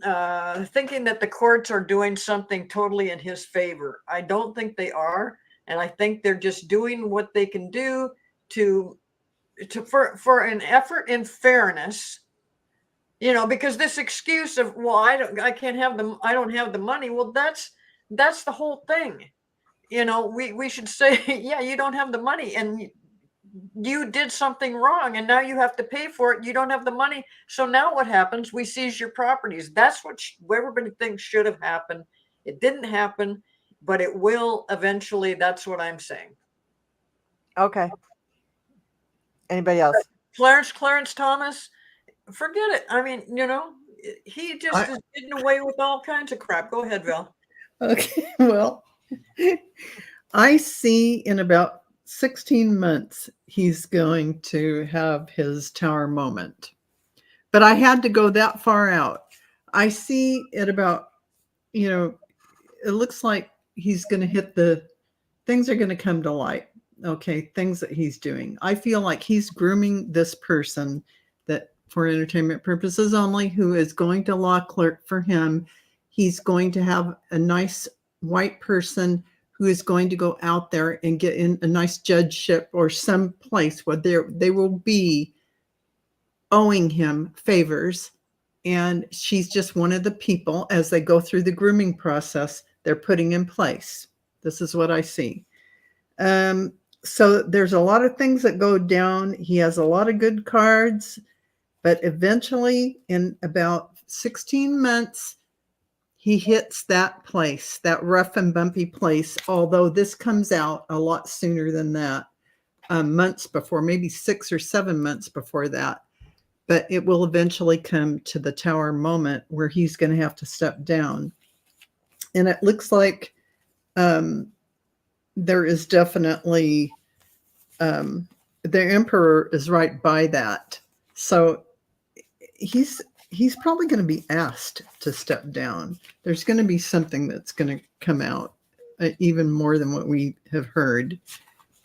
thinking that the courts are doing something totally in his favor. I don't think they are. And I think they're just doing what they can do for an effort in fairness, because this excuse of, well, I don't have the money. Well, that's the whole thing. We should say, yeah, you don't have the money and you did something wrong and now you have to pay for it. You don't have the money. So now what happens? We seize your properties. That's what everybody thinks should have happened. It didn't happen, but it will eventually. That's what I'm saying.
Okay. Anybody else?
Clarence Thomas, forget it. I mean, he just is getting away with all kinds of crap. Go ahead, Val.
Okay, well, I see in about 16 months he's going to have his tower moment. But I had to go that far out. I see at about, it looks like he's going to hit things are going to come to light. Okay, things that he's doing. I feel like he's grooming this person that for entertainment purposes only, who is going to law clerk for him. He's going to have a nice white person who is going to go out there and get in a nice judgeship or some place where they will be owing him favors. And she's just one of the people as they go through the grooming process they're putting in place. This is what I see. So there's a lot of things that go down. He has a lot of good cards, but eventually in about 16 months, he hits that place, that rough and bumpy place, although this comes out a lot sooner than that, months before, maybe 6 or 7 months before that. But it will eventually come to the tower moment where he's going to have to step down. And it looks like there is definitely, the emperor is right by that. So he's probably going to be asked to step down. There's going to be something that's going to come out, even more than what we have heard.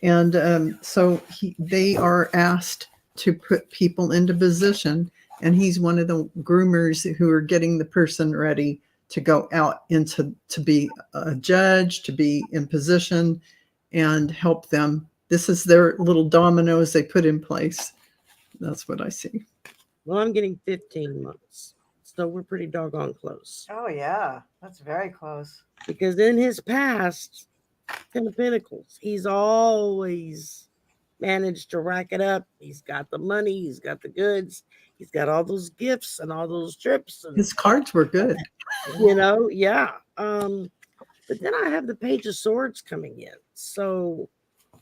And so they are asked to put people into position, and he's one of the groomers who are getting the person ready to go out to be a judge, to be in position and help them. This is their little dominoes they put in place. That's what I see.
Well, I'm getting 15 months. So we're pretty doggone close.
Oh, yeah. That's very close.
Because in his past, 10 of Pentacles, he's always managed to rack it up. He's got the money. He's got the goods. He's got all those gifts and all those trips. And,
his cards were good.
Yeah. But then I have the Page of Swords coming in. So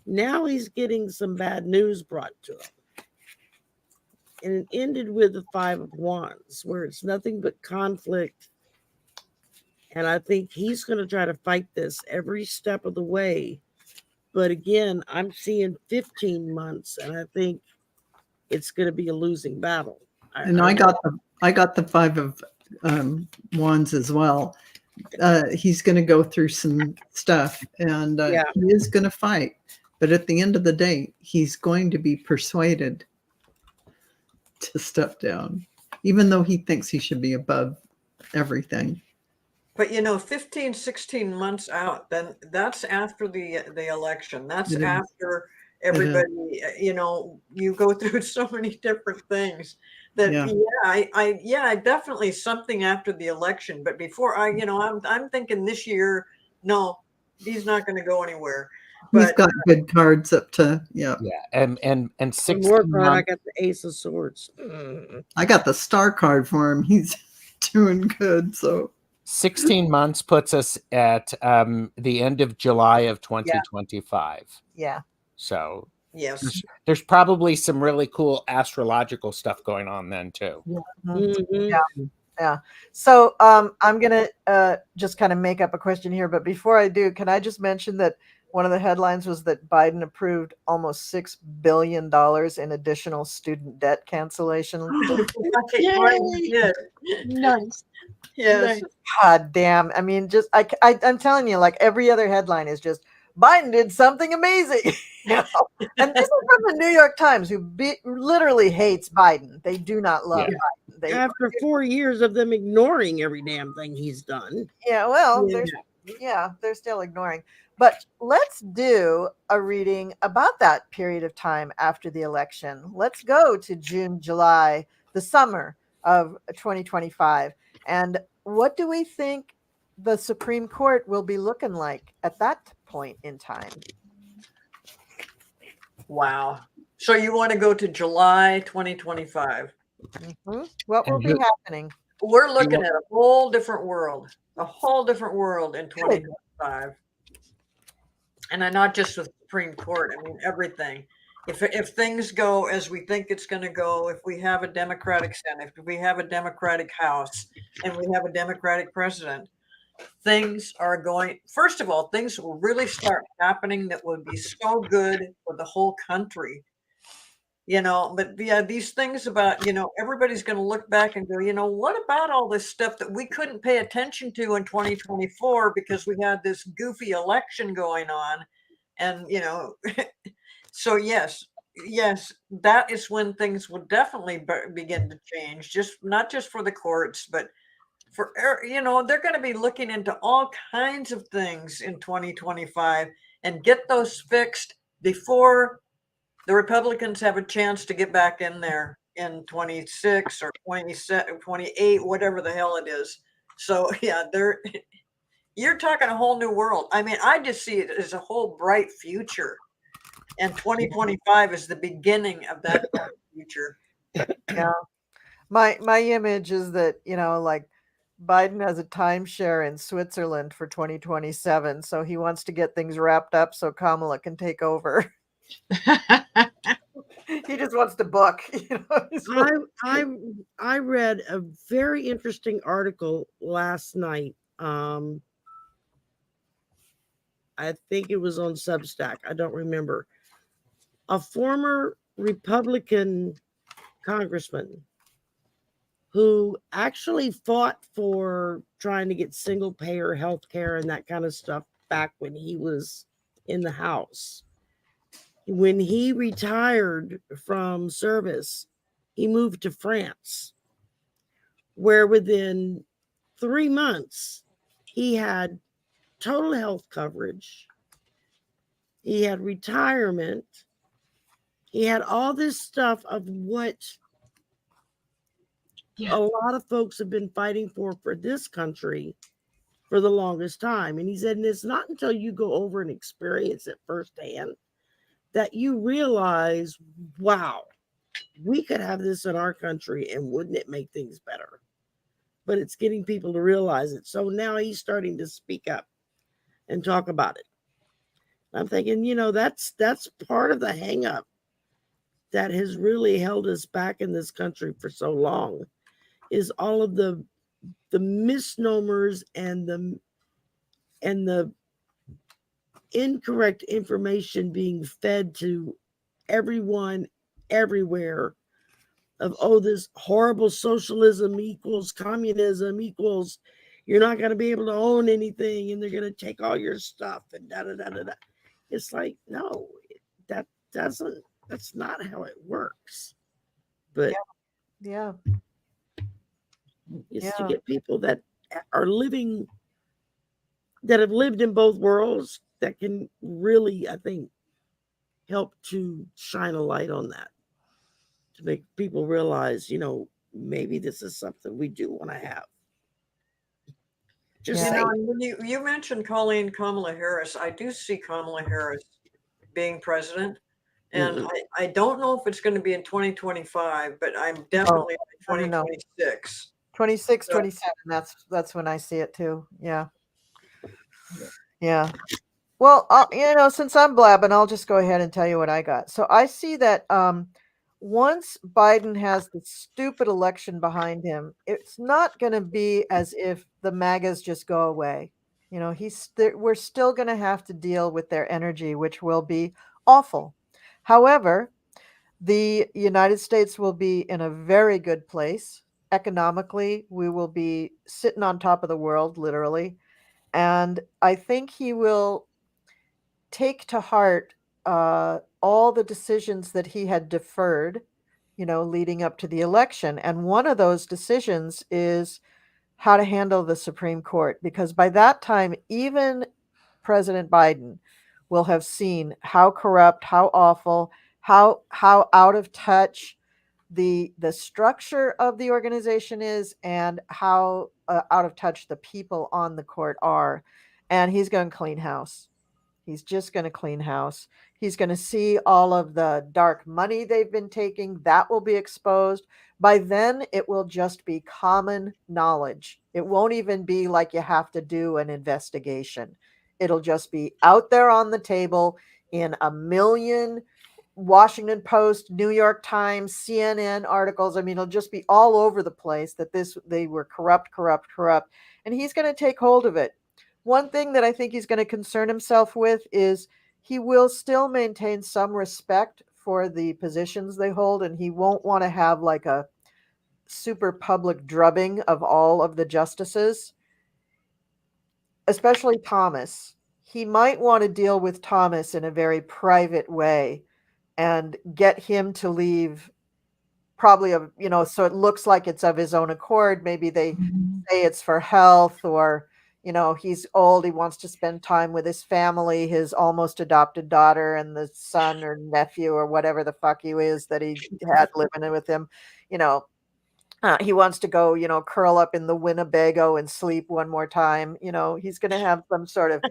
now he's getting some bad news brought to him. And it ended with the Five of Wands, where it's nothing but conflict. And I think he's going to try to fight this every step of the way. But again, I'm seeing 15 months, and I think it's going to be a losing battle.
And I got the Five of Wands as well. He's going to go through some stuff, and he is going to fight. But at the end of the day, he's going to be persuaded to step down, even though he thinks he should be above everything.
But 15, 16 months out, then that's after the election. That's after everybody, you go through so many different things that, I definitely something after the election. But before I'm thinking this year, no, he's not going to go anywhere. But
he's got good cards up to,
and 16
more I got the Ace of Swords.
I got the Star card for him. He's doing good. So
16 months puts us at the end of July of 2025.
Yeah.
So
yes,
there's probably some really cool astrological stuff going on then too.
Yeah. So I'm gonna just kind of make up a question here, but before I do, can I just mention that one of the headlines was that Biden approved almost $6 billion in additional student debt cancellation.
Nice. Yes.
God damn. I mean, just I'm telling you, like every other headline is just Biden did something amazing. And this is from the New York Times, who literally hates Biden. They do not love Biden.
After 4 years of them ignoring every damn thing he's done.
Yeah, well, they're still ignoring. But let's do a reading about that period of time after the election. Let's go to June, July, the summer of 2025. And what do we think the Supreme Court will be looking like at that point in time?
Wow. So you want to go to July 2025?
Mm-hmm. What will be happening?
We're looking at a whole different world in 2025. And not just with the Supreme Court, I mean, everything. if things go as we think it's going to go, if we have a Democratic Senate, if we have a Democratic House, and we have a Democratic president, things are going, first of all, things will really start happening that would be so good for the whole country. But yeah, these things about, everybody's going to look back and go, what about all this stuff that we couldn't pay attention to in 2024 because we had this goofy election going on? And, so yes, that is when things will definitely begin to change, just not just for the courts, but for, they're going to be looking into all kinds of things in 2025 and get those fixed before the Republicans have a chance to get back in there in 26 or 27, 28, whatever the hell it is. So yeah, you're talking a whole new world. I mean, I just see it as a whole bright future, and 2025 is the beginning of that bright future.
Yeah. My image is that, like Biden has a timeshare in Switzerland for 2027, so he wants to get things wrapped up so Kamala can take over. He just wants to book,
I read a very interesting article last night. I think it was on Substack. I don't remember. A former Republican congressman who actually fought for trying to get single payer health care and that kind of stuff back when he was in the House. When he retired from service, he moved to France, where within 3 months, he had total health coverage. He had retirement. He had all this stuff of what a lot of folks have been fighting for this country for the longest time. And he said, and it's not until you go over and experience it firsthand that you realize, wow, we could have this in our country and wouldn't it make things better? But it's getting people to realize it. So now he's starting to speak up and talk about it. I'm thinking, that's part of the hang up that has really held us back in this country for so long, is all of the misnomers and the incorrect information being fed to everyone everywhere of, this horrible socialism equals communism equals you're not going to be able to own anything and they're going to take all your stuff and da da da da da. It's like, no, that's not how it works. But
yeah,
it's to get people that are living, that have lived in both worlds, that can really, I think, help to shine a light on that, to make people realize, maybe this is something we do want to have.
Just when you mentioned Colleen Kamala Harris, I do see Kamala Harris being president, and I don't know if it's going to be in 2025, but I'm definitely in 2026.
26, 27. That's when I see it too. Yeah. Well, since I'm blabbing, I'll just go ahead and tell you what I got. So I see that once Biden has the stupid election behind him, it's not going to be as if the MAGAs just go away. We're still going to have to deal with their energy, which will be awful. However, the United States will be in a very good place. Economically, we will be sitting on top of the world, literally. And I think he will take to heart all the decisions that he had deferred, leading up to the election. And one of those decisions is how to handle the Supreme Court, because by that time, even President Biden will have seen how corrupt, how awful, how out of touch the structure of the organization is, and how out of touch the people on the court are. And he's going to clean house. He's just going to clean house. He's going to see all of the dark money they've been taking. That will be exposed. By then, it will just be common knowledge. It won't even be like you have to do an investigation. It'll just be out there on the table in a million Washington Post, New York Times, CNN articles. I mean, it'll just be all over the place that they were corrupt, and he's going to take hold of it. One thing that I think he's going to concern himself with is he will still maintain some respect for the positions they hold, and he won't want to have like a super public drubbing of all of the justices, especially Thomas. He might want to deal with Thomas in a very private way and get him to leave, probably so it looks like it's of his own accord. Maybe they say it's for health, or he's old, he wants to spend time with his family, his almost adopted daughter and the son or nephew or whatever the fuck he is that he had living with him. He wants to go, curl up in the Winnebago and sleep one more time. He's going to have some sort of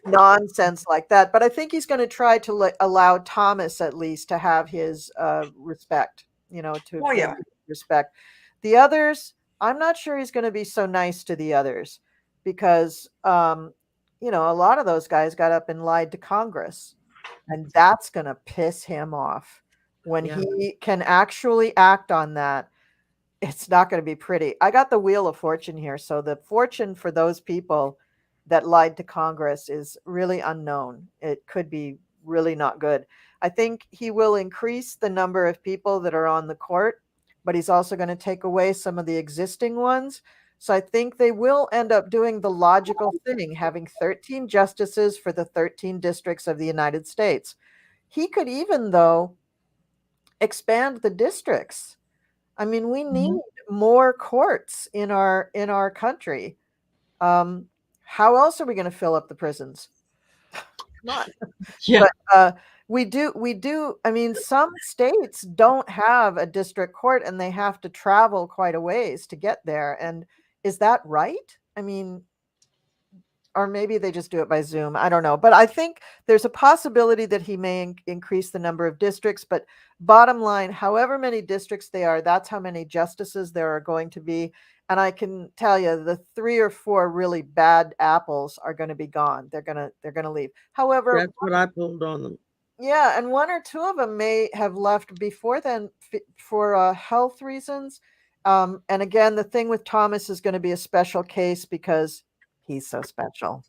nonsense like that. But I think he's going to try to allow Thomas at least to have his respect, to respect. The others, I'm not sure he's going to be so nice to the others because, a lot of those guys got up and lied to Congress, and that's going to piss him off when he can actually act on that. It's not going to be pretty. I got the Wheel of Fortune here. So the fortune for those people that lied to Congress is really unknown. It could be really not good. I think he will increase the number of people that are on the court, but he's also going to take away some of the existing ones. So I think they will end up doing the logical thing, having 13 justices for the 13 districts of the United States. He could even, though, expand the districts. I mean, we need more courts in our country. How else are we going to fill up the prisons? Come on.
Yeah.
But we do. I mean, some states don't have a district court and they have to travel quite a ways to get there. And is that right? I mean, or maybe they just do it by Zoom. I don't know. But I think there's a possibility that he may increase the number of districts. But bottom line, however many districts they are, that's how many justices there are going to be. And I can tell you the 3 or 4 really bad apples are going to be gone. They're going to leave. However,
that's what I pulled on them.
Yeah. And 1 or 2 of them may have left before then for health reasons. And again, the thing with Thomas is going to be a special case because he's so special.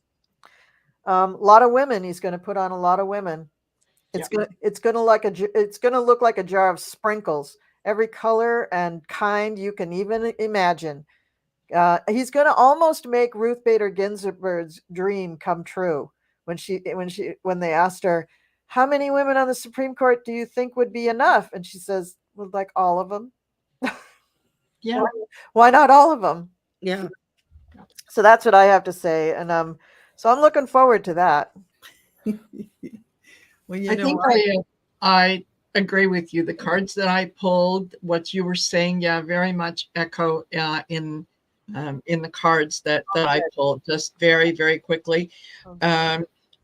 A lot of women. He's going to put on a lot of women. It's going to look like a jar of sprinkles, every color and kind you can even imagine. He's going to almost make Ruth Bader Ginsburg's dream come true when they asked her, how many women on the Supreme Court do you think would be enough? And she says, well, like all of them.
Yeah.
Why not all of them?
Yeah.
So that's what I have to say. And so I'm looking forward to that.
Well,
I think I agree with you. The cards that I pulled, what you were saying, very much echo in the cards that I pulled, just very, very quickly.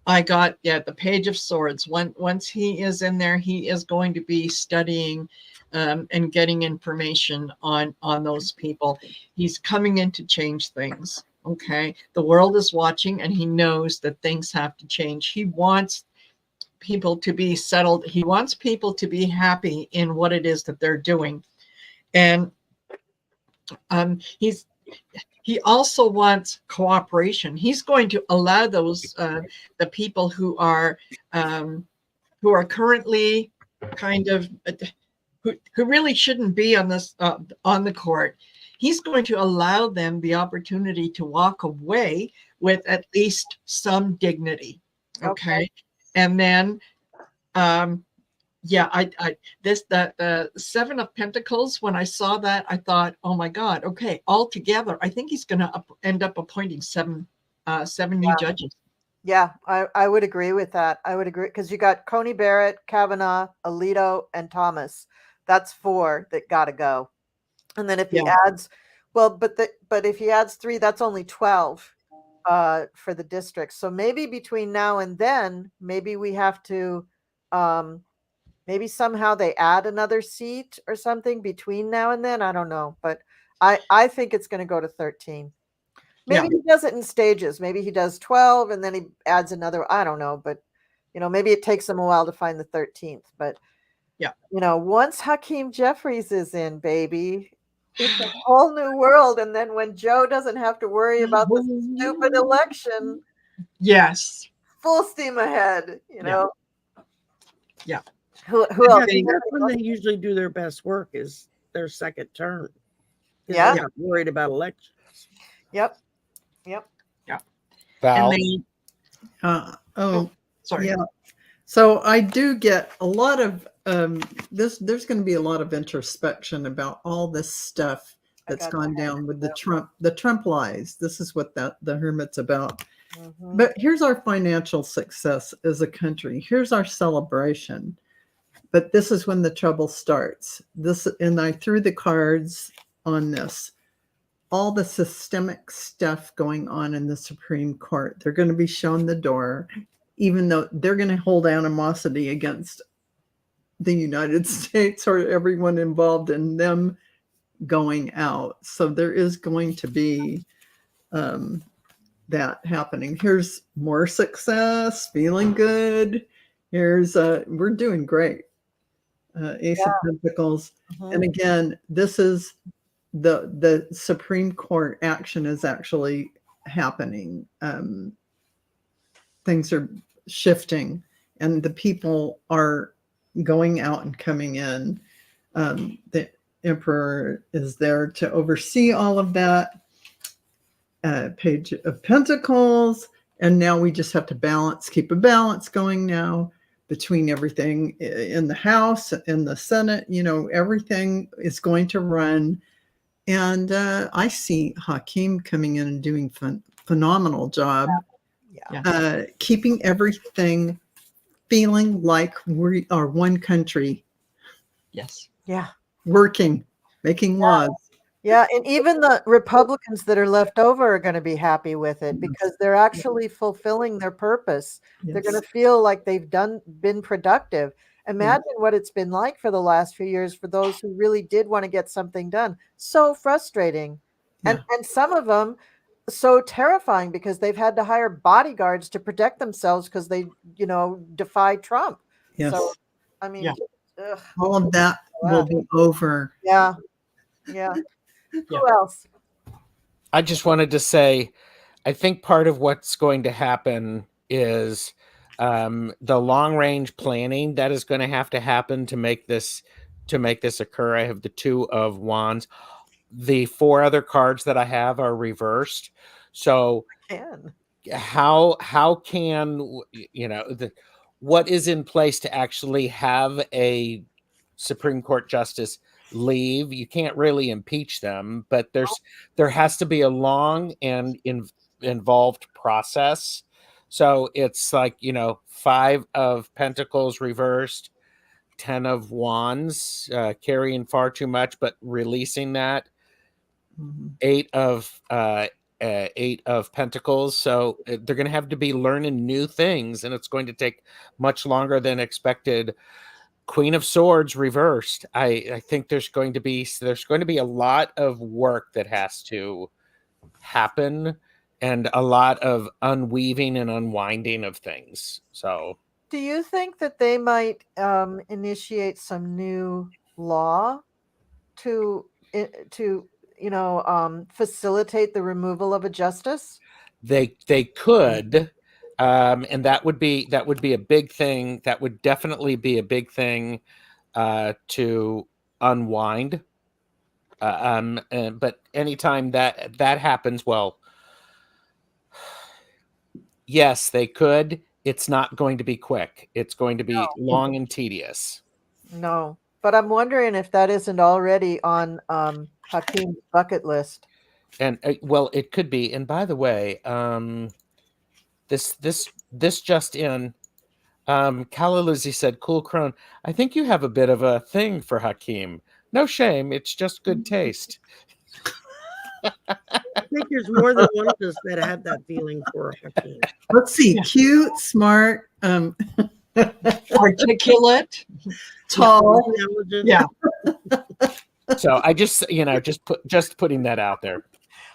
I got the Page of Swords. Once he is in there, he is going to be studying and getting information on those people. He's coming in to change things. Okay, the world is watching, and he knows that things have to change. He wants people to be settled. He wants people to be happy in what it is that they're doing, and he also wants cooperation. He's going to allow those the people who are currently kind of who really shouldn't be on this on the court. He's going to allow them the opportunity to walk away with at least some dignity. Okay. And then, the 7 of Pentacles, when I saw that, I thought, oh my God, okay, all together, I think he's going to end up appointing 7 new judges.
Yeah, I would agree with that. I would agree because you got Coney Barrett, Kavanaugh, Alito, and Thomas. That's 4 that got to go. And then if he adds, but if he adds 3, that's only 12 for the districts. So maybe between now and then, maybe we have to, maybe somehow they add another seat or something between now and then. I don't know, but I think it's going to go to 13. Maybe he does it in stages. Maybe he does 12 and then he adds another. I don't know, but maybe it takes them a while to find the 13th, but
Yeah.
once Hakeem Jeffries is in, baby, it's a whole new world. And then when Joe doesn't have to worry about the stupid election,
Yes.
full steam ahead,
Yeah.
Who
I
else?
think
That's when they usually do their best work, is their second term. 'Cause
Yeah.
they're not worried about elections.
Yep.
Val,
And they, sorry.
Yeah. So I do get a lot of this. There's going to be a lot of introspection about all this stuff that's gone down with the Trump lies. This is what the Hermit's about.
Mhm.
But here's our financial success as a country. Here's our celebration. But this is when the trouble starts. And I threw the cards on this. All the systemic stuff going on in the Supreme Court. They're going to be shown the door, even though they're going to hold animosity against the United States or everyone involved in them going out. So there is going to be that happening. Here's more success, feeling good. Here's we're doing great. Ace of Pentacles.
Mhm.
And again, this is the Supreme Court action is actually happening. Things are shifting, and the people are going out and coming in. The Emperor is there to oversee all of that. Page of Pentacles, and now we just have to keep a balance going now between everything in the House and the Senate. Everything is going to run. And I see Hakeem coming in and doing phenomenal job.
Yeah.
Keeping everything feeling like we are one country.
Yes.
Yeah.
Working, making laws.
Yeah. And even the Republicans that are left over are going to be happy with it because they're actually fulfilling their purpose. They're going to feel like they've been productive. Imagine what it's been like for the last few years for those who really did want to get something done. So frustrating.
Yeah.
And some of them so terrifying because they've had to hire bodyguards to protect themselves because they, defied Trump.
Yes.
So, I mean, ugh.
All of that will be over.
Yeah. Yeah. Who else?
I just wanted to say, I think part of what's going to happen is the long range planning that is going to have to happen to make this occur. I have the Two of Wands. The 4 other cards that I have are reversed. So how can what is in place to actually have a Supreme Court justice leave? You can't really impeach them, but there has to be a long and involved process. So it's like 5 of Pentacles reversed, 10 of Wands, carrying far too much but releasing that, 8 of Pentacles. So they're going to have to be learning new things, and it's going to take much longer than expected. Queen of Swords reversed. I think there's going to be a lot of work that has to happen, and a lot of unweaving and unwinding of things. So,
do you think that they might initiate some new law to facilitate the removal of a justice?
They could. And that would be a big thing. That would definitely be a big thing to unwind. But anytime that happens, well, yes, they could. It's not going to be quick. It's going to be long and tedious.
No, but I'm wondering if that isn't already on Hakeem's bucket list.
And well, it could be. And by the way, this just in, Kalaluzzi said, "Cool Crone, I think you have a bit of a thing for Hakeem. No shame, it's just good taste."
I think there's more than one of us that have that feeling for Hakeem.
Let's see, cute, smart,
Articulate,
tall.
Intelligent.
Yeah.
So I just putting that out there.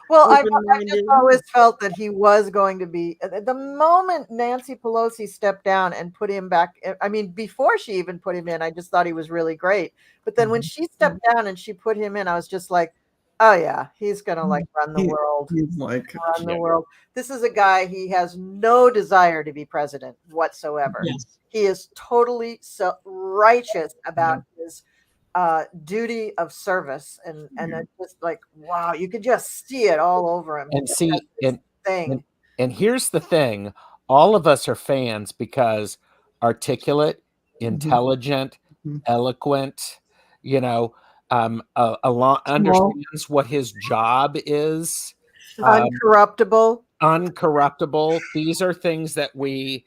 Well, I just
open-minded.
always felt that he was going to be the moment Nancy Pelosi stepped down and put him back. I mean, before she even put him in, I just thought he was really great. But then when she stepped down and she put him in, I was just like, oh yeah, he's gonna like run the world.
He's like,
Run the world. This is a guy, he has no desire to be president whatsoever.
Yes.
He is totally so righteous about his duty of service, and it's just like, wow, you could just see it all over him.
And
He
see,
has this
and,
thing.
and here's the thing: all of us are fans because articulate, intelligent, eloquent, you know, a lot understands what his job is.
Uncorruptible.
Uncorruptible. These are things that we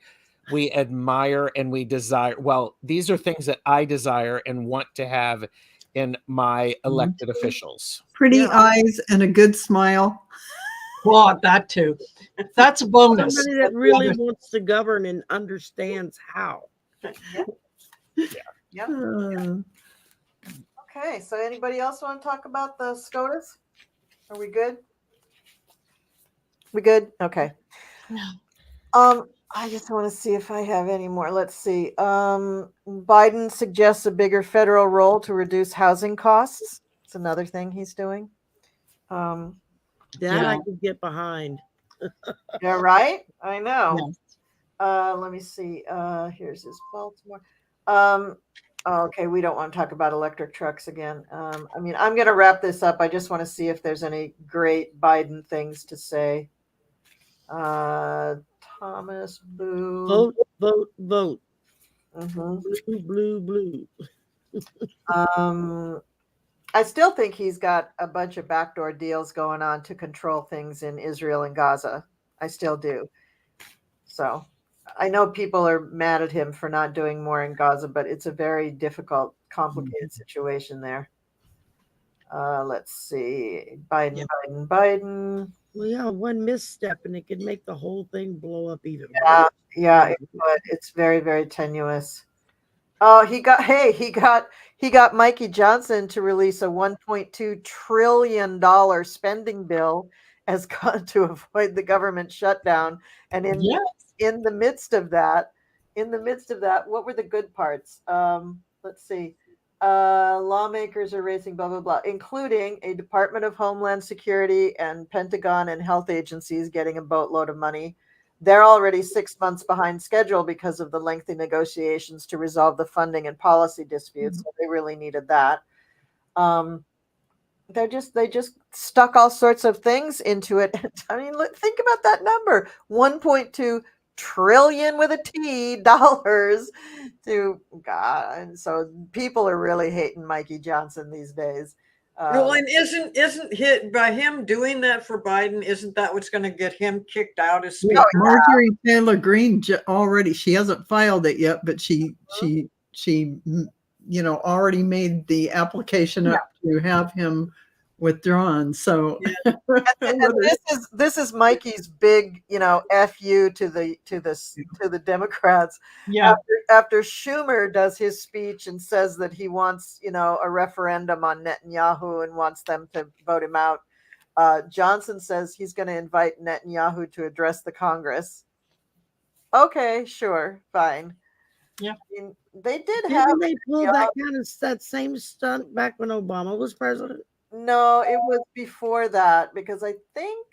admire and we desire. Well, these are things that I desire and want to have in my elected officials.
pretty eyes and a good smile.
Well, that too. That's a bonus.
Somebody that really wants to govern and understands how.
Yeah.
Uh,
Okay, so anybody else want to talk about the SCOTUS? Are we good? We good? Okay. I just want to see if I have any more. Let's see. Biden suggests a bigger federal role to reduce housing costs. It's another thing he's doing.
That
Yeah.
I could get behind.
Yeah, right? I know.
Yes.
Let me see. Here's his Baltimore. Okay, we don't want to talk about electric trucks again. I mean, I'm going to wrap this up. I just want to see if there's any great Biden things to say. Thomas Boo.
Vote, vote, vote.
Mhm.
Blue, blue, blue.
I still think he's got a bunch of backdoor deals going on to control things in Israel and Gaza. I still do. So I know people are mad at him for not doing more in Gaza, but it's a very difficult, complicated situation there. Let's see. Biden.
Well, yeah, one misstep and it could make the whole thing blow up even
Yeah,
more.
yeah, but it's very, very tenuous. Oh, he got Mikey Johnson to release a $1.2 trillion spending bill as to avoid the government shutdown. And in the midst of that, what were the good parts? Let's see. Lawmakers are raising blah, blah, blah, including a Department of Homeland Security and Pentagon and health agencies getting a boatload of money. They're already 6 months behind schedule because of the lengthy negotiations to resolve the funding and policy disputes. So they really needed that. They just stuck all sorts of things into it. I mean, think about that number: 1.2 trillion with a T dollars to God. And so people are really hating Mikey Johnson these days.
Well, and isn't hit by him doing that for Biden? Isn't that what's going to get him kicked out as speaker?
Marjorie Taylor Greene already, she hasn't filed it yet, but she already made the application up to have him withdrawn. So
and this is Mikey's big, FU to the Democrats.
Yeah.
After Schumer does his speech and says that he wants, a referendum on Netanyahu and wants them to vote him out, Johnson says he's going to invite Netanyahu to address the Congress. Okay, sure, fine.
Yeah.
I mean, they did have.
Didn't they pull that same stunt back when Obama was president?
No, it was before that, because I think,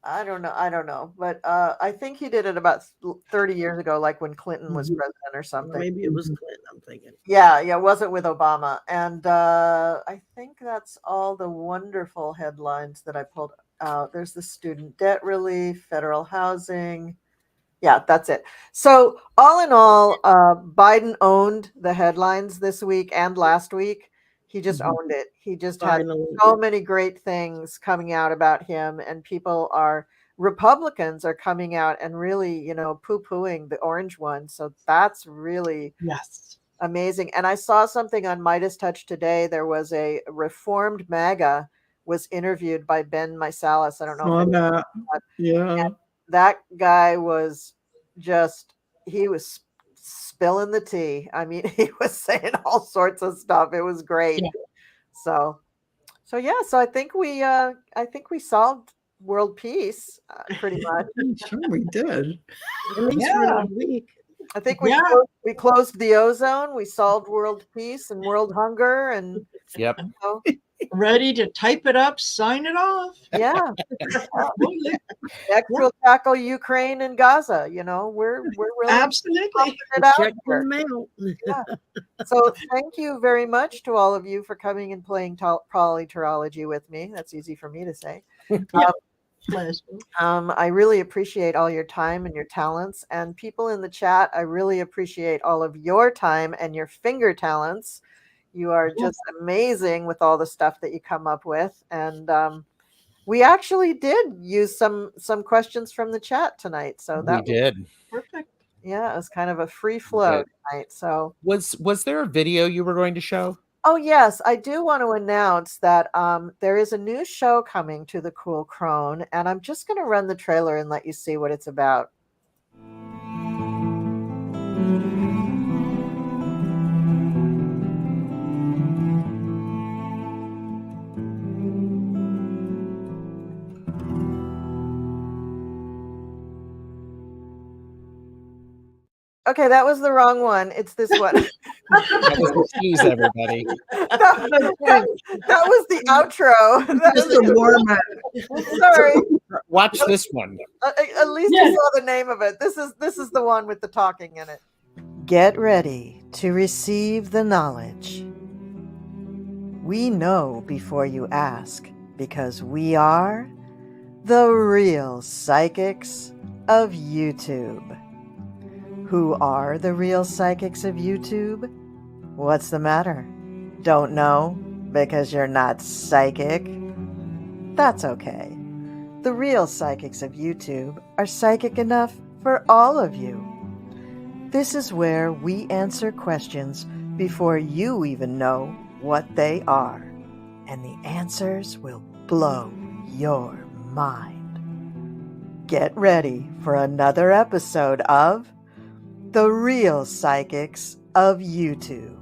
I don't know, but I think he did it about 30 years ago, like when Clinton was president or something.
Or maybe it was Clinton, I'm thinking.
Yeah, it wasn't with Obama. And I think that's all the wonderful headlines that I pulled out. There's the student debt relief, federal housing. Yeah, that's it. So all in all, Biden owned the headlines this week and last week. He just owned it. He just had so many great things coming out about him, and Republicans are coming out and really, poo-pooing the orange one. So that's really amazing. And I saw something on Midas Touch today. There was a reformed MAGA was interviewed by Ben Meisalas. I don't know.
Yeah.
That guy was he was spilling the tea. I mean, he was saying all sorts of stuff. It was great. Yeah. So So yeah, so I think we solved world peace pretty much.
I'm sure we did.
At least for
Yeah.
another week.
I think
Yeah.
we closed the ozone, we solved world peace and world hunger, and
Yep.
so,
Ready to type it up, sign it off.
yeah.
Absolutely.
Next we'll tackle Ukraine and Gaza. We're really
Absolutely.
pumping it out
Check
here.
them out.
Yeah. So thank you very much to all of you for coming and playing polyterology with me. That's easy for me to say.
Pleasure.
I really appreciate all your time and your talents, and people in the chat, I really appreciate all of your time and your finger talents. You are just amazing with all the stuff that you come up with. And we actually did use some questions from the chat tonight. So
We
that
did.
Perfect.
yeah, it was kind of a free flow tonight. So
Was there a video you were going to show?
oh yes, I do want to announce that there is a new show coming to the Cool Crone, and I'm just going to run the trailer and let you see what it's about. Okay, that was the wrong one. It's this one.
That was the tease, everybody.
that was the outro.
Just a Mormon.
Sorry.
Watch this one.
At least you saw the name of it. This is the one with the talking in it. Get ready to receive the knowledge. We know before you ask, because we are the real psychics of YouTube. Who are the real psychics of YouTube? What's the matter? Don't know because you're not psychic? That's okay. The real psychics of YouTube are psychic enough for all of you. This is where we answer questions before you even know what they are, and the answers will blow your mind. Get ready for another episode of The Real Psychics of YouTube.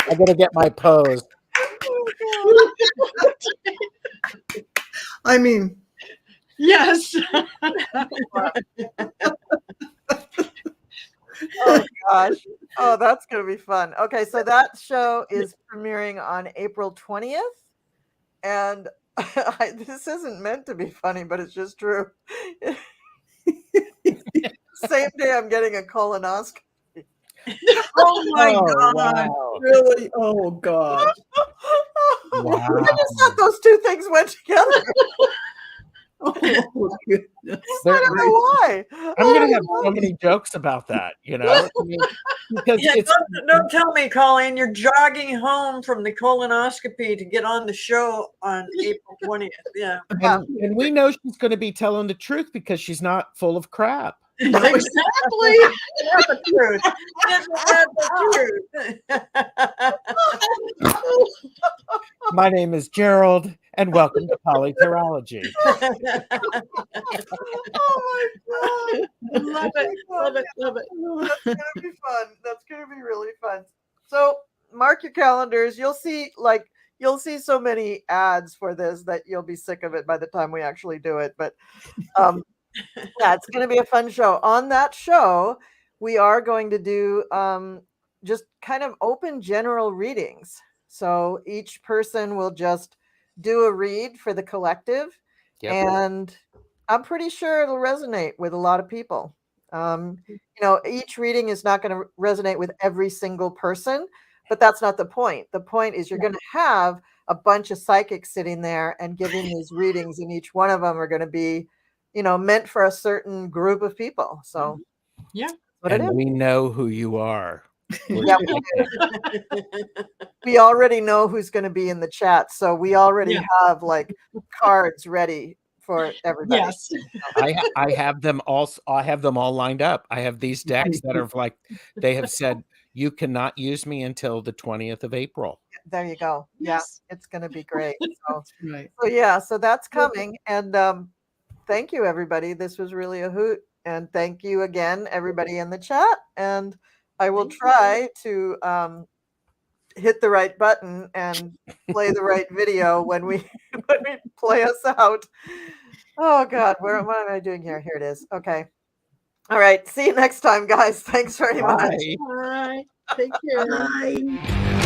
I gotta get my pose.
I mean,
Yes.
Oh gosh. Oh, that's going to be fun. Okay, so that show is premiering on April 20th. And this isn't meant to be funny, but it's just true. Same day I'm getting a colonoscopy.
Oh my
Oh,
God.
wow.
really? Oh, God.
Wow.
I just thought those two things went together.
Oh, goodness.
I don't know why.
I'm gonna have so many jokes about that, I mean, because
Yeah,
it's
don't tell me, Colleen, you're jogging home from the colonoscopy to get on the show on April 20th. Yeah.
and we know she's going to be telling the truth because she's not full of crap.
Exactly.
That's the truth. That's the truth.
My name is Gerald, and welcome to Polytarology.
Oh my God.
Love it. Love it. Love it.
That's going to be fun. That's going to be really fun. So mark your calendars. You'll see so many ads for this that you'll be sick of it by the time we actually do it. But yeah, it's going to be a fun show. On that show, we are going to do just kind of open general readings. So each person will just do a read for the collective.
Yep.
And I'm pretty sure it'll resonate with a lot of people. Each reading is not going to resonate with every single person, but that's not the point. The point is you're going to have a bunch of psychics sitting there and giving these readings, and each one of them are going to be meant for a certain group of people. So
Yeah.
what it
And
is.
we know who you are.
Yeah, we already know who's going to be in the chat, so we already have like cards ready for everybody.
Yes.
I have them all. I have them all lined up. I have these decks that are like they have said you cannot use me until the 20th of April.
There you go.
Yes.
Yeah, it's going to be great. So,
Right.
so that's coming. And thank you, everybody. This was really a hoot. And thank you again, everybody in the chat. And I will
Thank you.
try to hit the right button and play the right video when we play us out. Oh God, what am I doing here? Here it is. Okay. All right. See you next time, guys. Thanks very much.
Bye.
Bye. Take care.
Bye.